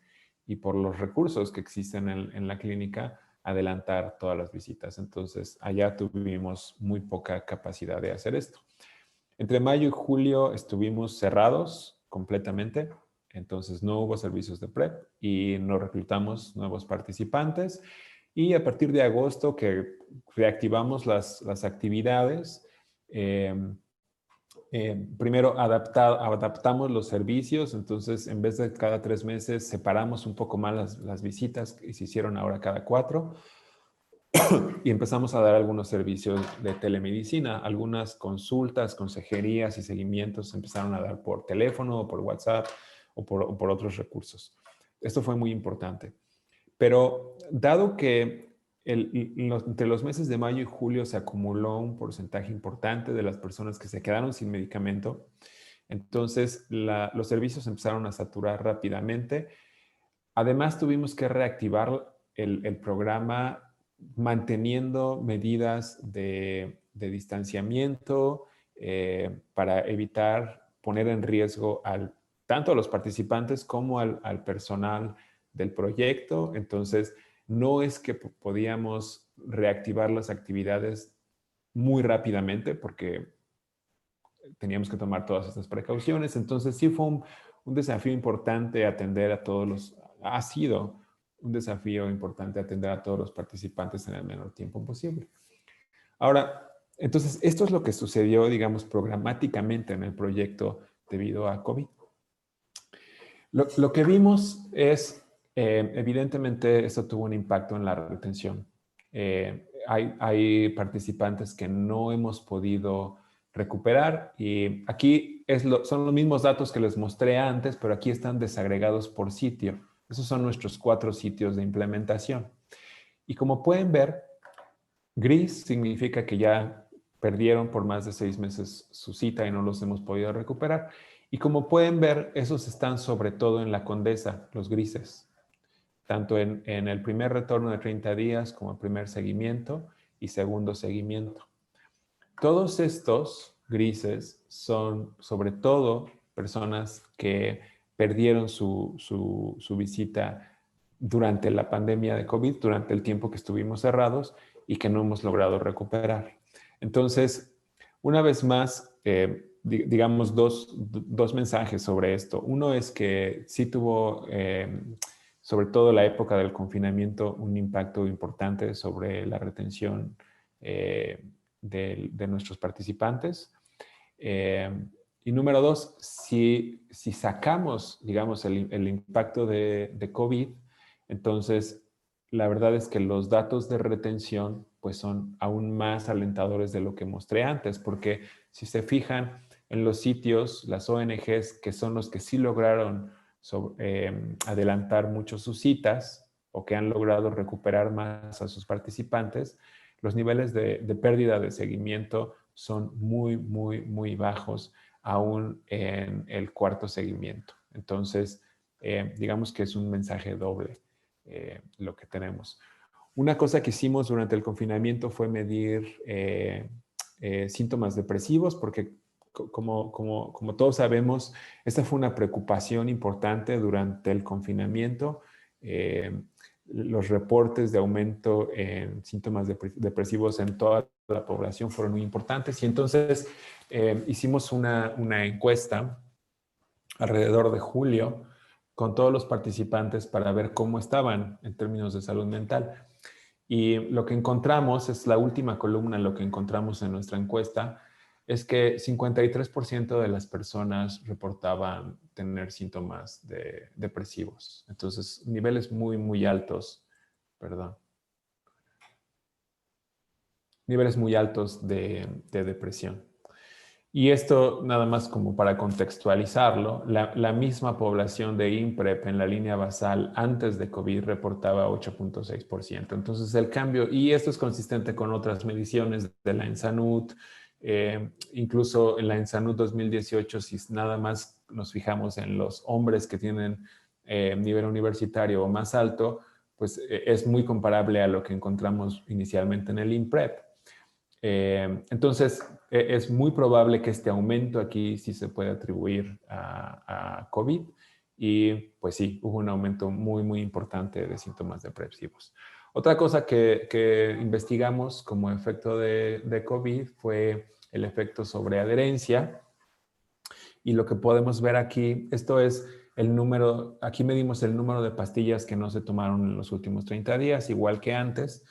y por los recursos que existen en la clínica adelantar todas las visitas. Entonces, allá tuvimos muy poca capacidad de hacer esto. Entre mayo y julio estuvimos cerrados completamente. Entonces no hubo servicios de PrEP y no reclutamos nuevos participantes. Y a partir de agosto que reactivamos las actividades, primero adaptamos los servicios. Entonces en vez de cada 3 meses separamos un poco más las visitas y se hicieron ahora cada 4. Y empezamos a dar algunos servicios de telemedicina, algunas consultas, consejerías y seguimientos se empezaron a dar por teléfono o por WhatsApp o por otros recursos. Esto fue muy importante. Pero dado que entre los meses de mayo y julio se acumuló un porcentaje importante de las personas que se quedaron sin medicamento, entonces los servicios empezaron a saturar rápidamente. Además, tuvimos que reactivar el programa manteniendo medidas de distanciamiento para evitar poner en riesgo tanto a los participantes como al personal del proyecto. Entonces, no es que podíamos reactivar las actividades muy rápidamente porque teníamos que tomar todas estas precauciones. Entonces, sí fue un desafío importante atender a todos ha sido un desafío importante atender a todos los participantes en el menor tiempo posible. Ahora, entonces, esto es lo que sucedió, digamos, programáticamente en el proyecto debido a COVID. Lo que vimos es, evidentemente, esto tuvo un impacto en la retención. Hay participantes que no hemos podido recuperar y aquí son los mismos datos que les mostré antes, pero aquí están desagregados por sitio. Esos son nuestros 4 sitios de implementación. Y como pueden ver, gris significa que ya perdieron por más de 6 meses su cita y no los hemos podido recuperar. Y como pueden ver, esos están sobre todo en la Condesa, los grises, tanto en el primer retorno de 30 días como el primer seguimiento y segundo seguimiento. Todos estos grises son sobre todo personas que perdieron su visita durante la pandemia de COVID, durante el tiempo que estuvimos cerrados y que no hemos logrado recuperar. Entonces, una vez más, digamos dos mensajes sobre esto. Uno es que sí tuvo, sobre todo la época del confinamiento, un impacto importante sobre la retención de nuestros participantes. Y número 2, si sacamos, digamos, el impacto de COVID, entonces la verdad es que los datos de retención pues son aún más alentadores de lo que mostré antes, porque si se fijan en los sitios, las ONGs que son los que sí lograron adelantar mucho sus citas o que han logrado recuperar más a sus participantes, los niveles de pérdida de seguimiento son muy, muy, muy bajos aún en el cuarto seguimiento. Entonces, digamos que es un mensaje doble lo que tenemos. Una cosa que hicimos durante el confinamiento fue medir síntomas depresivos, porque como todos sabemos, esta fue una preocupación importante durante el confinamiento. Los reportes de aumento en síntomas depresivos en toda la población fueron muy importantes y entonces hicimos una encuesta alrededor de julio con todos los participantes para ver cómo estaban en términos de salud mental. Y lo que encontramos, es la última columna, lo que encontramos en nuestra encuesta, es que 53% de las personas reportaban tener síntomas depresivos. Entonces, niveles muy, muy altos, perdón. Niveles muy altos de depresión. Y esto nada más como para contextualizarlo, la misma población de INPREP en la línea basal antes de COVID reportaba 8.6%. Entonces el cambio, y esto es consistente con otras mediciones de la ENSANUD, incluso en la ENSANUD 2018, si nada más nos fijamos en los hombres que tienen nivel universitario o más alto, pues es muy comparable a lo que encontramos inicialmente en el INPREP. Entonces, es muy probable que este aumento aquí sí se puede atribuir a COVID y pues sí, hubo un aumento muy, muy importante de síntomas depresivos. Otra cosa que investigamos como efecto de COVID fue el efecto sobre adherencia y lo que podemos ver aquí, esto es el número, aquí medimos el número de pastillas que no se tomaron en los últimos 30 días, igual que antes.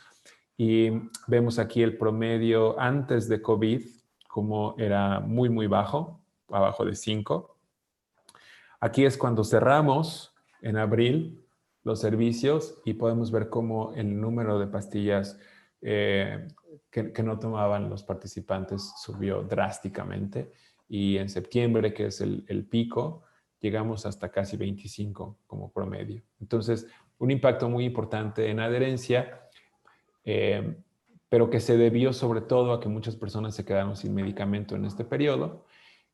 Y vemos aquí el promedio antes de COVID, como era muy, muy bajo, abajo de 5. Aquí es cuando cerramos en abril los servicios y podemos ver cómo el número de pastillas que no tomaban los participantes subió drásticamente. Y en septiembre, que es el pico, llegamos hasta casi 25 como promedio. Entonces, un impacto muy importante en adherencia. Pero que se debió sobre todo a que muchas personas se quedaron sin medicamento en este periodo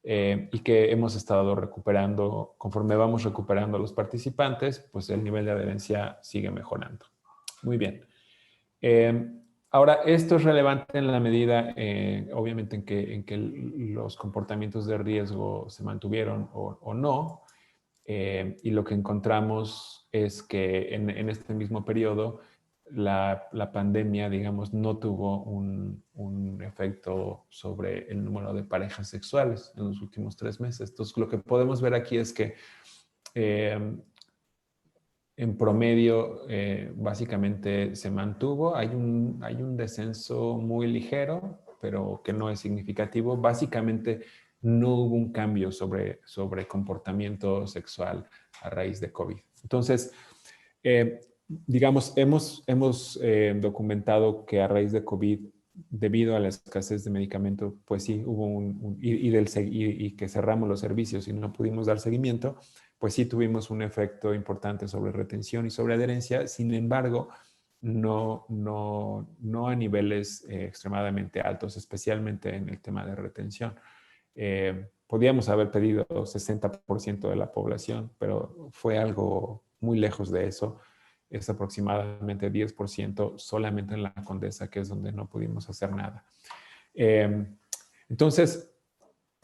y que hemos estado recuperando, conforme vamos recuperando a los participantes, pues el nivel de adherencia sigue mejorando. Muy bien. Ahora, esto es relevante en la medida, obviamente, en que los comportamientos de riesgo se mantuvieron o no. Y lo que encontramos es que en este mismo periodo la pandemia, digamos, no tuvo un efecto sobre el número de parejas sexuales en los últimos 3 meses. Entonces, lo que podemos ver aquí es que en promedio, básicamente se mantuvo. Hay un descenso muy ligero, pero que no es significativo. Básicamente no hubo un cambio sobre comportamiento sexual a raíz de COVID. Entonces, digamos, hemos documentado que a raíz de COVID, debido a la escasez de medicamento, pues sí, hubo y que cerramos los servicios y no pudimos dar seguimiento, pues sí tuvimos un efecto importante sobre retención y sobre adherencia. Sin embargo, no a niveles extremadamente altos, especialmente en el tema de retención. Podíamos haber pedido 60% de la población, pero fue algo muy lejos de eso. Es aproximadamente 10% solamente en la Condesa, que es donde no pudimos hacer nada. Entonces,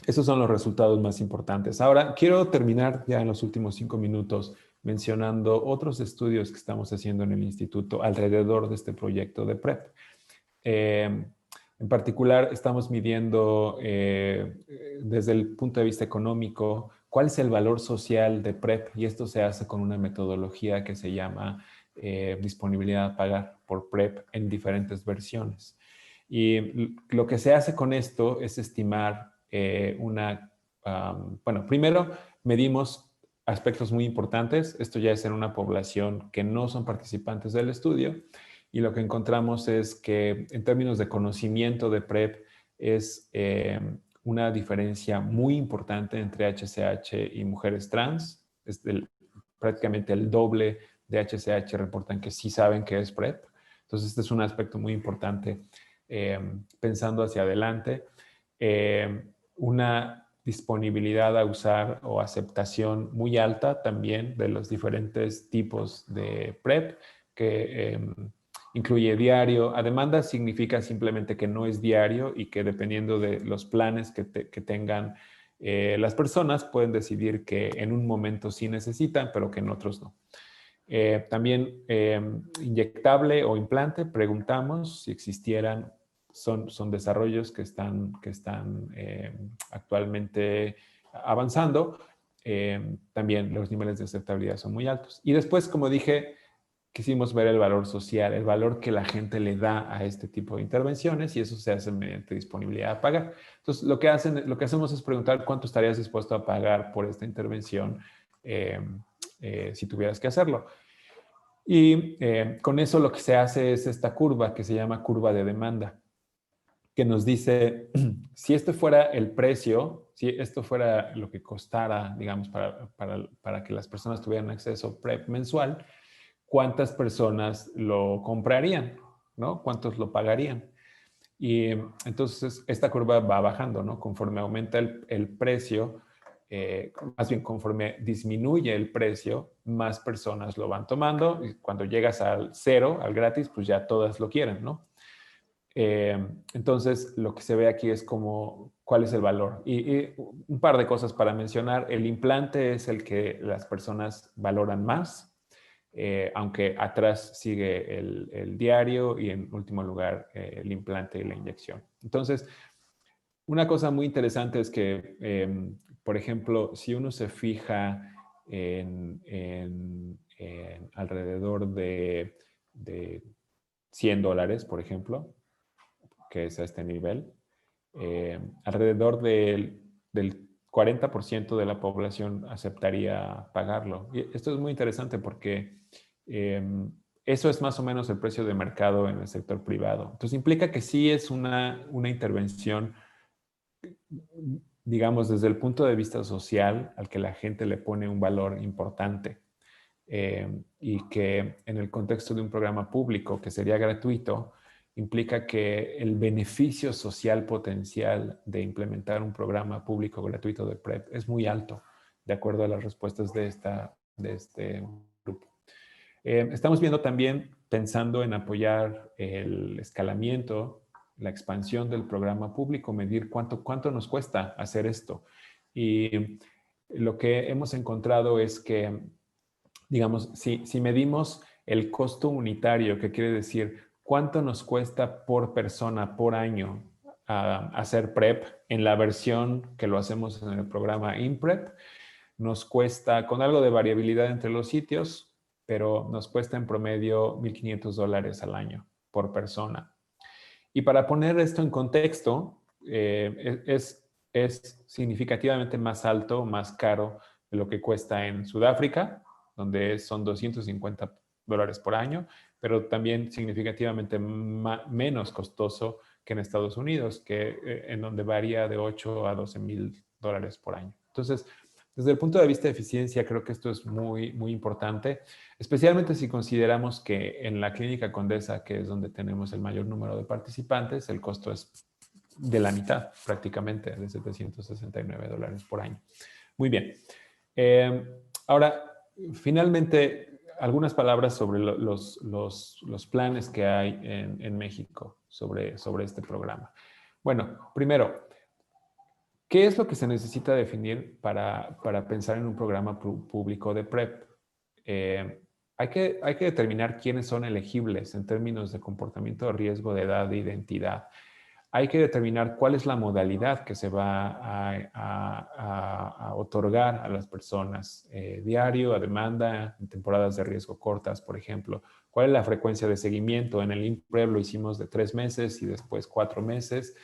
esos son los resultados más importantes. Ahora, quiero terminar ya en los últimos 5 minutos mencionando otros estudios que estamos haciendo en el instituto alrededor de este proyecto de PrEP. En particular, estamos midiendo desde el punto de vista económico cuál es el valor social de PrEP, y esto se hace con una metodología que se llama disponibilidad a pagar por PrEP en diferentes versiones. Y lo que se hace con esto es estimar bueno, primero medimos aspectos muy importantes. Esto ya es en una población que no son participantes del estudio. Y lo que encontramos es que en términos de conocimiento de PrEP es una diferencia muy importante entre HCH y mujeres trans. Es prácticamente el doble de HCH reportan que sí saben que es PrEP. Entonces, este es un aspecto muy importante pensando hacia adelante. Una disponibilidad a usar o aceptación muy alta también de los diferentes tipos de PrEP, que incluye diario. A demanda significa simplemente que no es diario y que dependiendo de los planes que tengan las personas, pueden decidir que en un momento sí necesitan, pero que en otros no. También inyectable o implante, preguntamos si existieran, son desarrollos que están actualmente avanzando. También los niveles de aceptabilidad son muy altos. Y después, como dije, quisimos ver el valor social, el valor que la gente le da a este tipo de intervenciones, y eso se hace mediante disponibilidad a pagar. Entonces, lo que hacemos es preguntar cuánto estarías dispuesto a pagar por esta intervención si tuvieras que hacerlo. Y con eso lo que se hace es esta curva que se llama curva de demanda, que nos dice, si esto fuera el precio, si esto fuera lo que costara, digamos, para que las personas tuvieran acceso a PrEP mensual, ¿cuántas personas lo comprarían? ¿No? ¿Cuántos lo pagarían? Y entonces esta curva va bajando, ¿no? Conforme aumenta el precio, más bien conforme disminuye el precio, más personas lo van tomando. Y cuando llegas al cero, al gratis, pues ya todas lo quieren, ¿no? Entonces, lo que se ve aquí es como cuál es el valor. Y un par de cosas para mencionar. El implante es el que las personas valoran más, aunque atrás sigue el diario y en último lugar el implante y la inyección. Entonces, una cosa muy interesante es que, por ejemplo, si uno se fija en alrededor de $100, por ejemplo, que es a este nivel, alrededor del 40% de la población aceptaría pagarlo. Y esto es muy interesante porque eso es más o menos el precio de mercado en el sector privado. Entonces implica que sí es una intervención, digamos, desde el punto de vista social, al que la gente le pone un valor importante. Y que en el contexto de un programa público que sería gratuito, implica que el beneficio social potencial de implementar un programa público gratuito de PrEP es muy alto, de acuerdo a las respuestas de este grupo. Estamos viendo también, pensando en apoyar el escalamiento, la expansión del programa público, medir cuánto nos cuesta hacer esto. Y lo que hemos encontrado es que, digamos, si medimos el costo unitario, que quiere decir cuánto nos cuesta por persona, por año, hacer PrEP en la versión que lo hacemos en el programa InPrep, nos cuesta, con algo de variabilidad entre los sitios, pero nos cuesta en promedio $1,500 al año por persona. Y para poner esto en contexto, es significativamente más alto, más caro de lo que cuesta en Sudáfrica, donde son $250 por año, pero también significativamente menos costoso que en Estados Unidos, en donde varía de 8 a $12,000 por año. Entonces, desde el punto de vista de eficiencia, creo que esto es muy, muy importante, especialmente si consideramos que en la Clínica Condesa, que es donde tenemos el mayor número de participantes, el costo es de la mitad, prácticamente, de $769 por año. Muy bien. Ahora, finalmente, algunas palabras sobre los planes que hay en México sobre este programa. Bueno, primero, ¿qué es lo que se necesita definir para pensar en un programa público de PrEP? Hay que determinar quiénes son elegibles en términos de comportamiento de riesgo, de edad, de identidad. Hay que determinar cuál es la modalidad que se va a otorgar a las personas, diario, a demanda, en temporadas de riesgo cortas, por ejemplo. ¿Cuál es la frecuencia de seguimiento? En el INPREP lo hicimos de 3 meses y después 4 meses.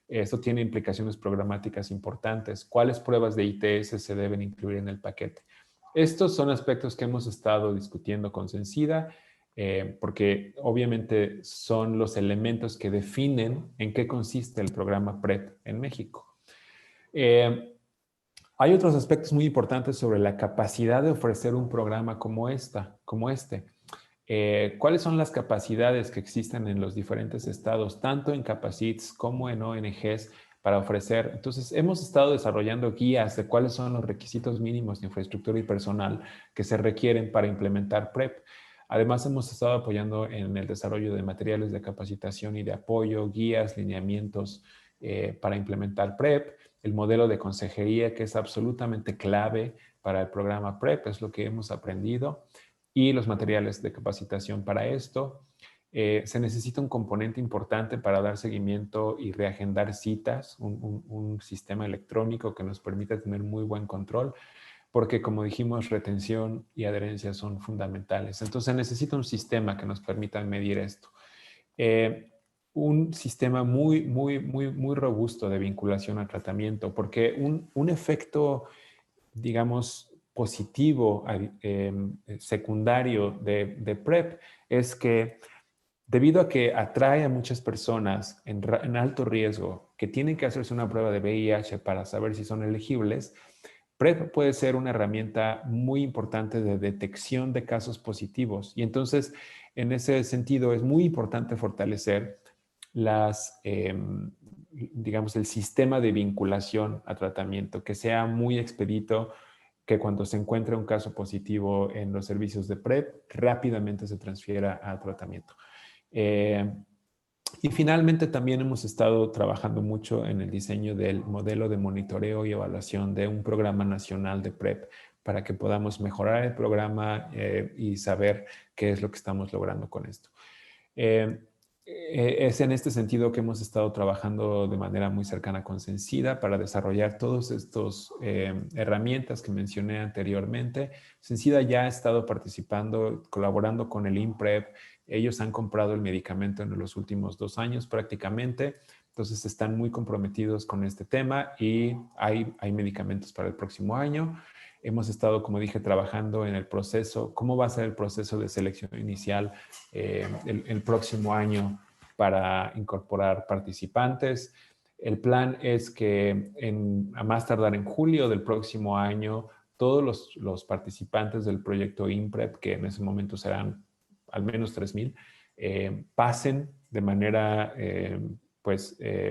Esto tiene implicaciones programáticas importantes. ¿Cuáles pruebas de ITS se deben incluir en el paquete? Estos son aspectos que hemos estado discutiendo con Censida, porque obviamente son los elementos que definen en qué consiste el programa PrEP en México. Hay otros aspectos muy importantes sobre la capacidad de ofrecer un programa como este. ¿Cuáles son las capacidades que existen en los diferentes estados, tanto en Capacits como en ONGs, para ofrecer? Entonces, hemos estado desarrollando guías de cuáles son los requisitos mínimos de infraestructura y personal que se requieren para implementar PrEP. Además, hemos estado apoyando en el desarrollo de materiales de capacitación y de apoyo, guías, lineamientos para implementar PrEP, el modelo de consejería que es absolutamente clave para el programa PrEP, es lo que hemos aprendido, y los materiales de capacitación para esto. Se necesita un componente importante para dar seguimiento y reagendar citas, un sistema electrónico que nos permita tener muy buen control, porque como dijimos, retención y adherencia son fundamentales. Entonces se necesita un sistema que nos permita medir esto. Un sistema muy, muy, muy, muy robusto de vinculación al tratamiento, porque un efecto, digamos, positivo secundario de PrEP es que debido a que atrae a muchas personas en alto riesgo que tienen que hacerse una prueba de VIH para saber si son elegibles, PrEP puede ser una herramienta muy importante de detección de casos positivos. Y entonces, en ese sentido, es muy importante fortalecer digamos, el sistema de vinculación a tratamiento, que sea muy expedito, que cuando se encuentre un caso positivo en los servicios de PrEP, rápidamente se transfiera a tratamiento. Y finalmente también hemos estado trabajando mucho en el diseño del modelo de monitoreo y evaluación de un programa nacional de PrEP para que podamos mejorar el programa y saber qué es lo que estamos logrando con esto. Es en este sentido que hemos estado trabajando de manera muy cercana con Censida para desarrollar todas estas herramientas que mencioné anteriormente. Censida ya ha estado participando, colaborando con el INPREP. Ellos han comprado el medicamento en los últimos 2 años prácticamente. Entonces están muy comprometidos con este tema y hay medicamentos para el próximo año. Hemos estado, como dije, trabajando en el proceso, cómo va a ser el proceso de selección inicial el próximo año para incorporar participantes. El plan es que a más tardar en julio del próximo año, todos los participantes del proyecto INPREP, que en ese momento serán al menos 3,000, pasen de manera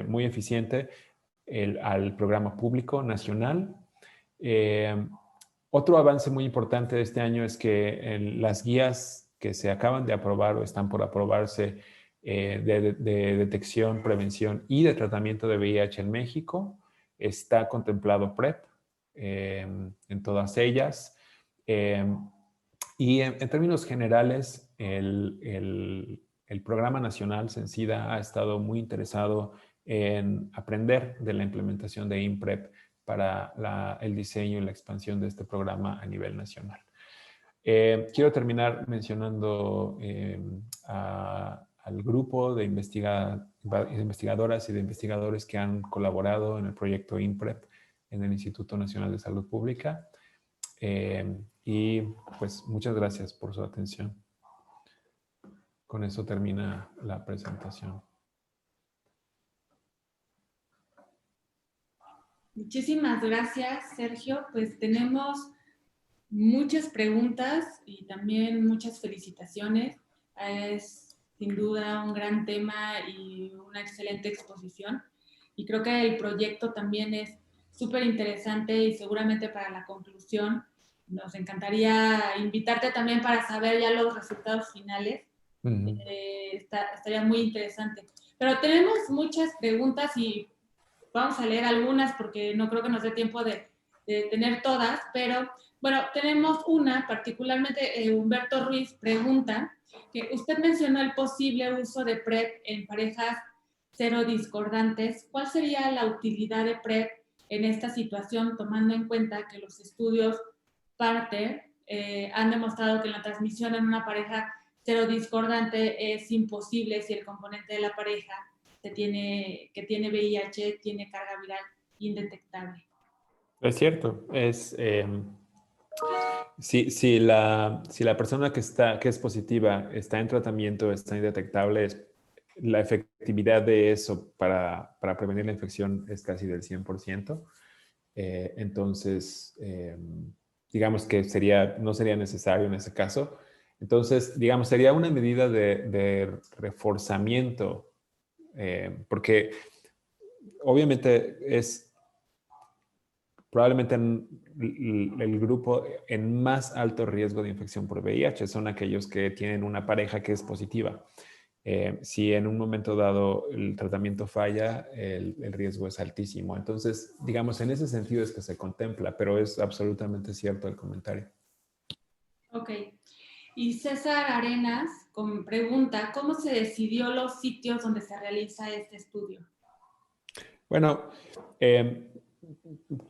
muy eficiente al programa público nacional. Otro avance muy importante de este año es que las guías que se acaban de aprobar o están por aprobarse de detección, prevención y de tratamiento de VIH en México, está contemplado PrEP en todas ellas. Y en términos generales, el programa nacional Censida ha estado muy interesado en aprender de la implementación de INPREP para el diseño y la expansión de este programa a nivel nacional. Quiero terminar mencionando al grupo de investigadoras y de investigadores que han colaborado en el proyecto INPREP en el Instituto Nacional de Salud Pública. Y pues muchas gracias por su atención. Con eso termina la presentación. Muchísimas gracias, Sergio. Pues tenemos muchas preguntas y también muchas felicitaciones. Es sin duda un gran tema y una excelente exposición. Y creo que el proyecto también es súper interesante y seguramente para la conclusión nos encantaría invitarte también para saber ya los resultados finales. Estaría muy interesante. Pero tenemos muchas preguntas y vamos a leer algunas porque no creo que nos dé tiempo de tener todas, pero bueno, tenemos una, particularmente Humberto Ruiz pregunta que usted mencionó el posible uso de PrEP en parejas cero discordantes. ¿Cuál sería la utilidad de PrEP en esta situación, tomando en cuenta que los estudios Partner han demostrado que la transmisión en una pareja cero discordante es imposible si el componente de la pareja que tiene VIH tiene carga viral indetectable? Es cierto, si la persona que es positiva está en tratamiento, está indetectable, la efectividad de eso para prevenir la infección es casi del 100%. Entonces, digamos que no sería necesario en ese caso. Entonces, digamos, sería una medida de reforzamiento, porque obviamente es probablemente el grupo en más alto riesgo de infección por VIH son aquellos que tienen una pareja que es positiva. Si en un momento dado el tratamiento falla, el riesgo es altísimo. Entonces, digamos, en ese sentido es que se contempla, pero es absolutamente cierto el comentario. Ok. Y César Arenas pregunta, ¿cómo se decidió los sitios donde se realiza este estudio? Bueno,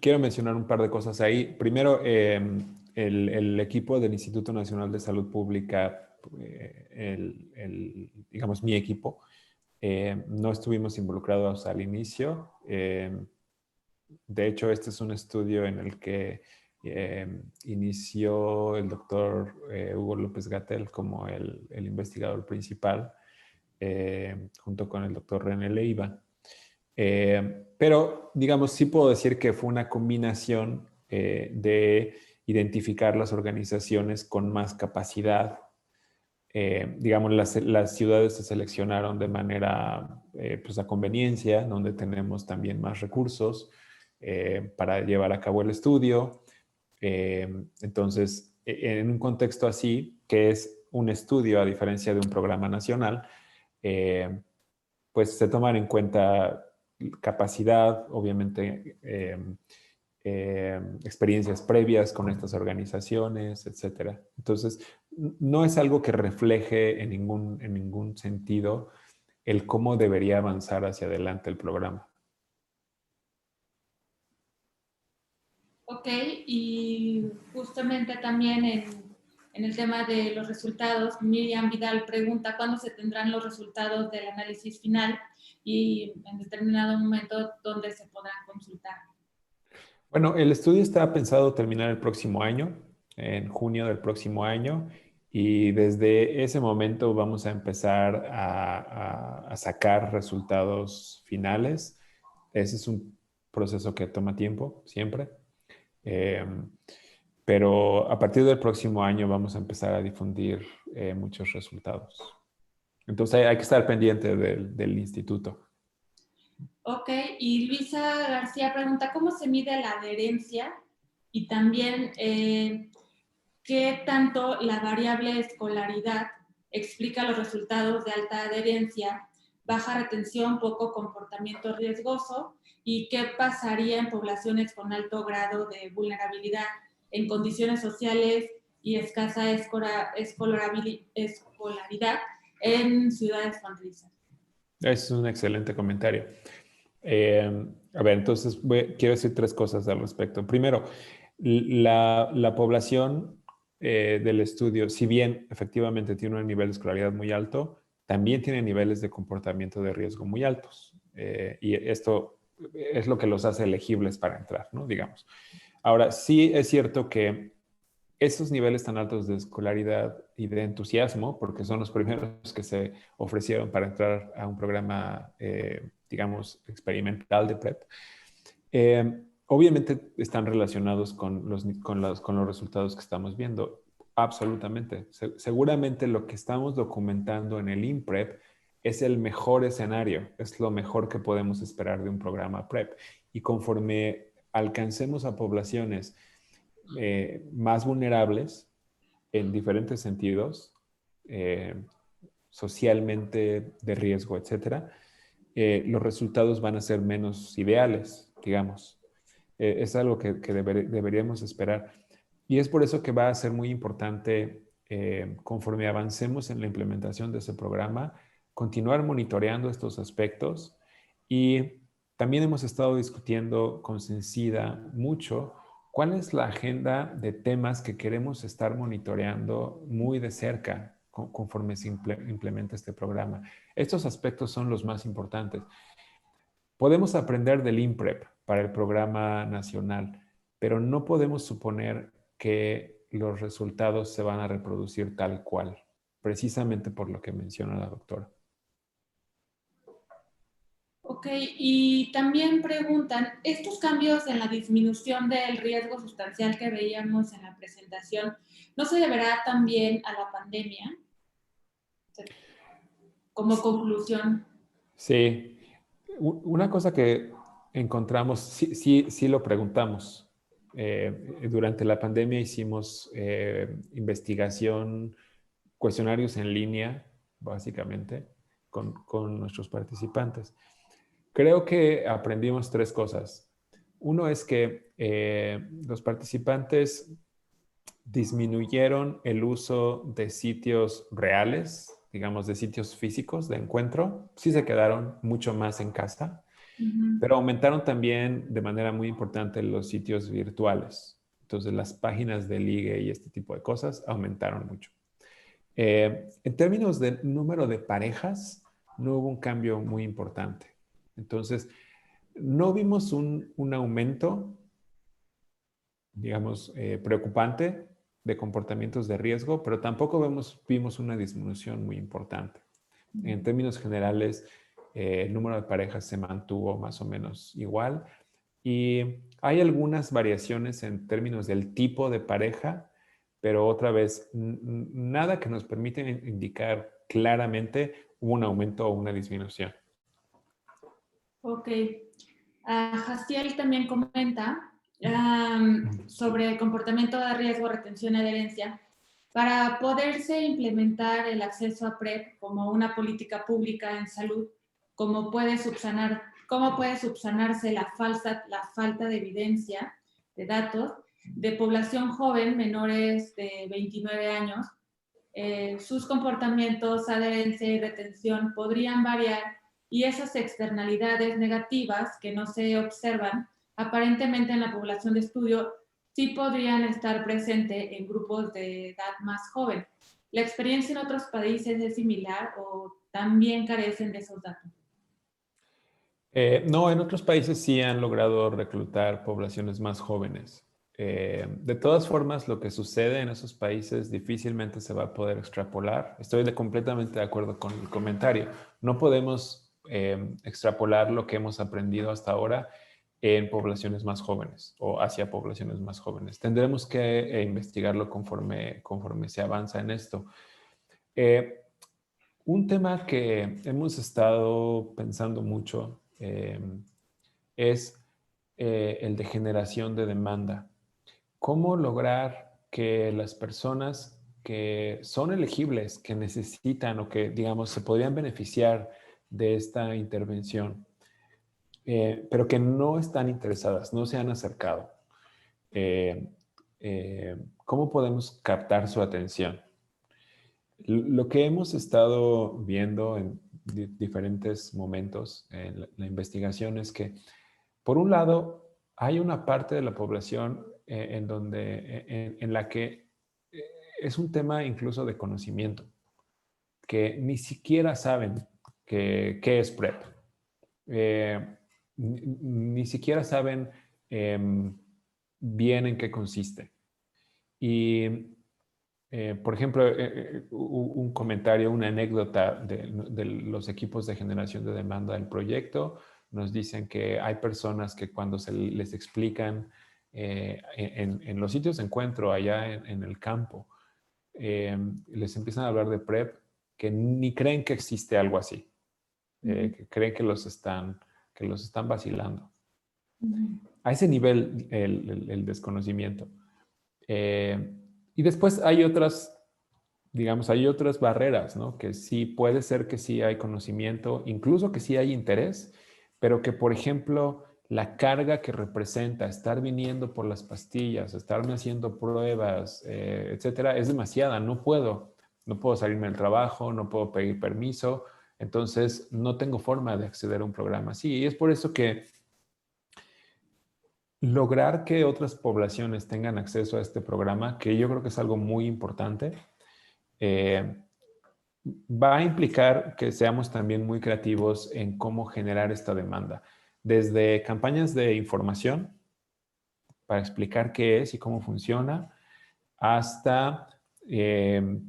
quiero mencionar un par de cosas ahí. Primero, el equipo del Instituto Nacional de Salud Pública, digamos, mi equipo, no estuvimos involucrados al inicio. De hecho, este es un estudio en el que inició el doctor Hugo López-Gatell como el investigador principal, junto con el doctor René Leiva. Pero, digamos, sí puedo decir que fue una combinación de identificar las organizaciones con más capacidad. Digamos, las ciudades se seleccionaron de manera pues a conveniencia, donde tenemos también más recursos para llevar a cabo el estudio. Entonces, en un contexto así, que es un estudio a diferencia de un programa nacional, pues se toman en cuenta capacidad, obviamente experiencias previas con estas organizaciones, etcétera. Entonces, no es algo que refleje en ningún sentido el cómo debería avanzar hacia adelante el programa. Ok, y justamente también en el tema de los resultados, Miriam Vidal pregunta cuándo se tendrán los resultados del análisis final y en determinado momento dónde se podrán consultar. Bueno, el estudio está pensado terminar el próximo año, en junio del próximo año, y desde ese momento vamos a empezar a sacar resultados finales. Ese es un proceso que toma tiempo, siempre. Pero a partir del próximo año vamos a empezar a difundir muchos resultados. Entonces hay que estar pendiente del instituto. Ok, y Luisa García pregunta, ¿cómo se mide la adherencia? Y también, ¿qué tanto la variable escolaridad explica los resultados de alta adherencia, baja retención, poco comportamiento riesgoso? ¿Y qué pasaría en poblaciones con alto grado de vulnerabilidad en condiciones sociales y escasa escolaridad en ciudades fronterizas? Es un excelente comentario. A ver, entonces quiero decir tres cosas al respecto. Primero, la población del estudio, si bien efectivamente tiene un nivel de escolaridad muy alto, también tiene niveles de comportamiento de riesgo muy altos. Y esto es lo que los hace elegibles para entrar, ¿no? Digamos. Ahora, sí es cierto que estos niveles tan altos de escolaridad y de entusiasmo, porque son los primeros que se ofrecieron para entrar a un programa, digamos, experimental de PrEP, obviamente están relacionados con los resultados que estamos viendo. Absolutamente. Seguramente lo que estamos documentando en el INPREP es el mejor escenario, es lo mejor que podemos esperar de un programa PrEP. Y conforme alcancemos a poblaciones más vulnerables en diferentes sentidos, eh, socialmente de riesgo, etcétera, los resultados van a ser menos ideales, digamos. Es algo que deberíamos esperar. Y es por eso que va a ser muy importante, conforme avancemos en la implementación de ese programa, continuar monitoreando estos aspectos. Y también hemos estado discutiendo con Censida mucho cuál es la agenda de temas que queremos estar monitoreando muy de cerca conforme se implementa este programa. Estos aspectos son los más importantes. Podemos aprender del INPREP para el programa nacional, pero no podemos suponer que los resultados se van a reproducir tal cual, precisamente por lo que menciona la doctora. Ok, y también preguntan, ¿estos cambios en la disminución del riesgo sustancial que veíamos en la presentación no se deberá también a la pandemia? Como conclusión. Sí, una cosa que encontramos, sí lo preguntamos. Durante la pandemia hicimos investigación, cuestionarios en línea, básicamente, con nuestros participantes. Creo que aprendimos tres cosas. Uno es que los participantes disminuyeron el uso de sitios reales, digamos, de sitios físicos de encuentro. Sí se quedaron mucho más en casa, pero aumentaron también de manera muy importante los sitios virtuales. Entonces, las páginas de ligue y este tipo de cosas aumentaron mucho. En términos de número de parejas, no hubo un cambio muy importante. Entonces, no vimos un aumento, digamos, preocupante de comportamientos de riesgo, pero tampoco vimos una disminución muy importante. En términos generales, el número de parejas se mantuvo más o menos igual y hay algunas variaciones en términos del tipo de pareja, pero otra vez, nada que nos permita indicar claramente un aumento o una disminución. Ok. Jaciel también comenta sobre comportamiento de riesgo, retención y adherencia. Para poderse implementar el acceso a PrEP como una política pública en salud, ¿cómo puede subsanarse la falta de evidencia, de datos, de población joven, menores de 29 años? Sus comportamientos, adherencia y retención podrían variar y esas externalidades negativas que no se observan aparentemente en la población de estudio sí podrían estar presentes en grupos de edad más joven. ¿La experiencia en otros países es similar o también carecen de esos datos? No, en otros países sí han logrado reclutar poblaciones más jóvenes. De todas formas, lo que sucede en esos países difícilmente se va a poder extrapolar. Estoy completamente de acuerdo con el comentario. No podemos extrapolar lo que hemos aprendido hasta ahora en poblaciones más jóvenes o hacia poblaciones más jóvenes. Tendremos que investigarlo conforme se avanza en esto. Un tema que hemos estado pensando mucho es el de generación de demanda. ¿Cómo lograr que las personas que son elegibles, que necesitan o que, digamos, se podrían beneficiar de esta intervención, pero que no están interesadas, no se han acercado? eh, ¿Cómo podemos captar su atención? Lo que hemos estado viendo en diferentes momentos en la investigación es que, por un lado, hay una parte de la población en la que es un tema incluso de conocimiento, que ni siquiera saben qué es PrEP. Ni siquiera saben bien en qué consiste. Y, por ejemplo, un comentario, una anécdota de los equipos de generación de demanda del proyecto, nos dicen que hay personas que cuando se les explican en los sitios de encuentro allá en el campo, les empiezan a hablar de PrEP, que ni creen que existe algo así, que creen que los están vacilando. A ese nivel el desconocimiento. Y después hay otras, digamos, hay otras barreras, ¿no? Que sí puede ser que sí hay conocimiento, incluso que sí hay interés, pero que, por ejemplo, la carga que representa estar viniendo por las pastillas, estarme haciendo pruebas, etcétera, es demasiada. No puedo salirme del trabajo, no puedo pedir permiso, entonces no tengo forma de acceder a un programa así. Y es por eso que lograr que otras poblaciones tengan acceso a este programa, que yo creo que es algo muy importante, va a implicar que seamos también muy creativos en cómo generar esta demanda. Desde campañas de información para explicar qué es y cómo funciona, hasta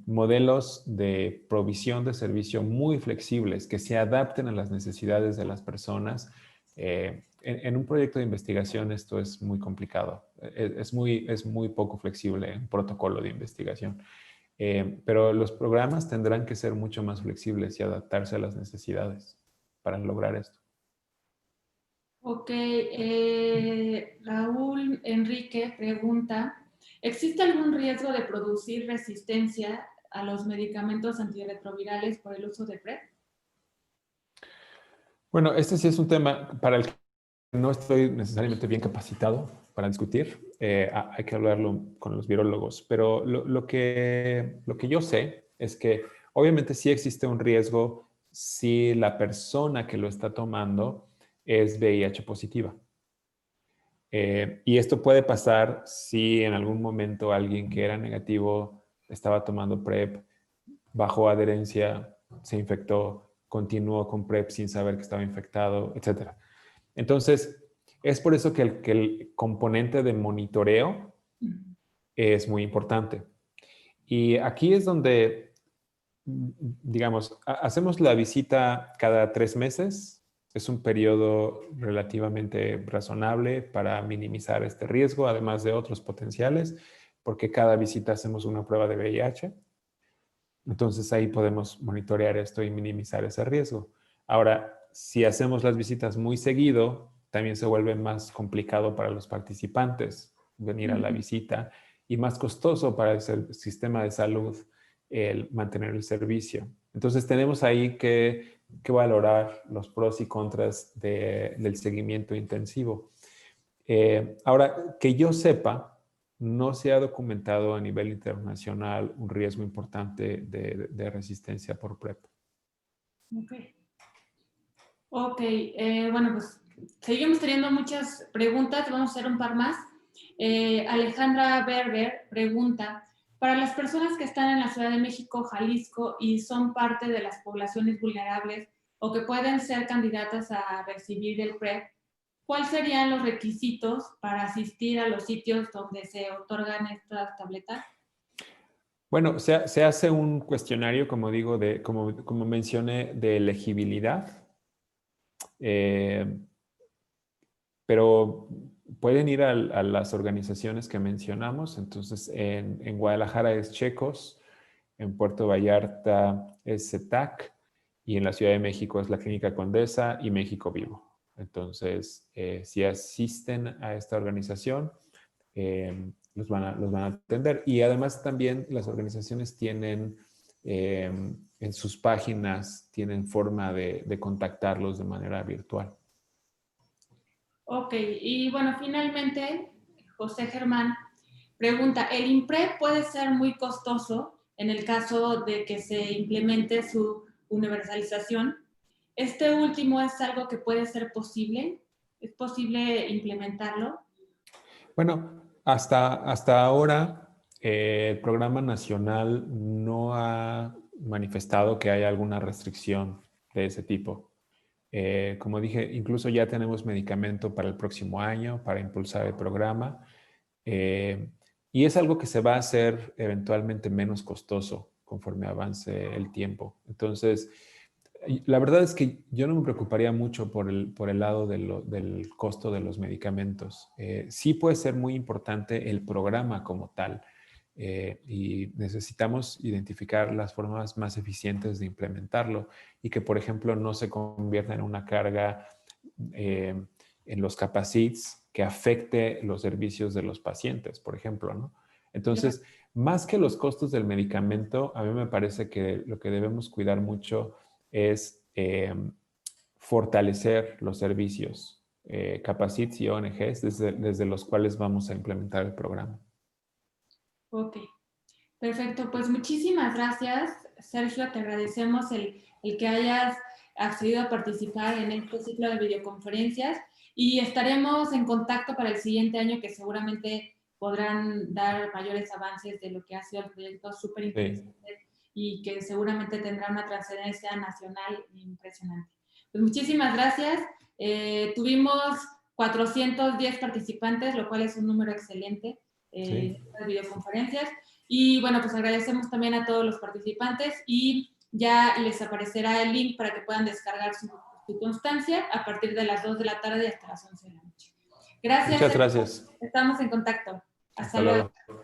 modelos de provisión de servicio muy flexibles que se adapten a las necesidades de las personas. En un proyecto de investigación esto es muy complicado, es muy poco flexible un protocolo de investigación. Pero los programas tendrán que ser mucho más flexibles y adaptarse a las necesidades para lograr esto. Ok, Raúl Enrique pregunta, ¿existe algún riesgo de producir resistencia a los medicamentos antirretrovirales por el uso de PrEP? Bueno, este sí es un tema para el que no estoy necesariamente bien capacitado para discutir. Hay que hablarlo con los virólogos, pero lo que yo sé es que obviamente sí existe un riesgo si la persona que lo está tomando es VIH positiva. Y esto puede pasar si en algún momento alguien que era negativo estaba tomando PrEP, bajó adherencia, se infectó, continuó con PrEP sin saber que estaba infectado, etc. Entonces, es por eso que el componente de monitoreo es muy importante. Y aquí es donde, digamos, hacemos la visita cada 3 meses. Es un periodo relativamente razonable para minimizar este riesgo, además de otros potenciales, porque cada visita hacemos una prueba de VIH. Entonces ahí podemos monitorear esto y minimizar ese riesgo. Ahora, si hacemos las visitas muy seguido, también se vuelve más complicado para los participantes venir a la visita y más costoso para el sistema de salud el mantener el servicio. Entonces tenemos ahí que valorar los pros y contras del seguimiento intensivo. Ahora, que yo sepa, no se ha documentado a nivel internacional un riesgo importante de resistencia por PrEP. Ok. Ok, bueno, pues seguimos teniendo muchas preguntas, vamos a hacer un par más. Alejandra Berger pregunta, para las personas que están en la Ciudad de México, Jalisco y son parte de las poblaciones vulnerables o que pueden ser candidatas a recibir el PrEP, ¿cuáles serían los requisitos para asistir a los sitios donde se otorgan estas tabletas? Bueno, se hace un cuestionario, como digo, como mencioné, de elegibilidad, pero pueden ir a las organizaciones que mencionamos. Entonces, en Guadalajara es Checos, en Puerto Vallarta es CETAC y en la Ciudad de México es la Clínica Condesa y México Vivo. Entonces, si asisten a esta organización, los van a atender. Y además también las organizaciones tienen en sus páginas, tienen forma de contactarlos de manera virtual. Ok, y bueno, finalmente, José Germán pregunta, ¿el IMPREP puede ser muy costoso en el caso de que se implemente su universalización? ¿Este último es algo que puede ser posible? ¿Es posible implementarlo? Bueno, hasta ahora el programa nacional no ha manifestado que haya alguna restricción de ese tipo. Como dije, incluso ya tenemos medicamento para el próximo año para impulsar el programa. Y es algo que se va a hacer eventualmente menos costoso conforme avance el tiempo. Entonces, la verdad es que yo no me preocuparía mucho por el lado del costo de los medicamentos. Sí puede ser muy importante el programa como tal, y necesitamos identificar las formas más eficientes de implementarlo y que, por ejemplo, no se convierta en una carga eh, en los capacits que afecte los servicios de los pacientes, por ejemplo, ¿no? Entonces, más que los costos del medicamento, a mí me parece que lo que debemos cuidar mucho es fortalecer los servicios, capacits y ONGs desde los cuales vamos a implementar el programa. Ok, perfecto. Pues muchísimas gracias, Sergio. Te agradecemos el que hayas accedido a participar en este ciclo de videoconferencias y estaremos en contacto para el siguiente año que seguramente podrán dar mayores avances de lo que ha sido el proyecto súper interesante y que seguramente tendrá una trascendencia nacional impresionante. Pues muchísimas gracias. Tuvimos 410 participantes, lo cual es un número excelente de videoconferencias. Y bueno, pues agradecemos también a todos los participantes y ya les aparecerá el link para que puedan descargar su constancia a partir de las 2 de la tarde hasta las 11 de la noche. Gracias. Muchas gracias. Estamos en contacto. Hasta Hasta luego. luego.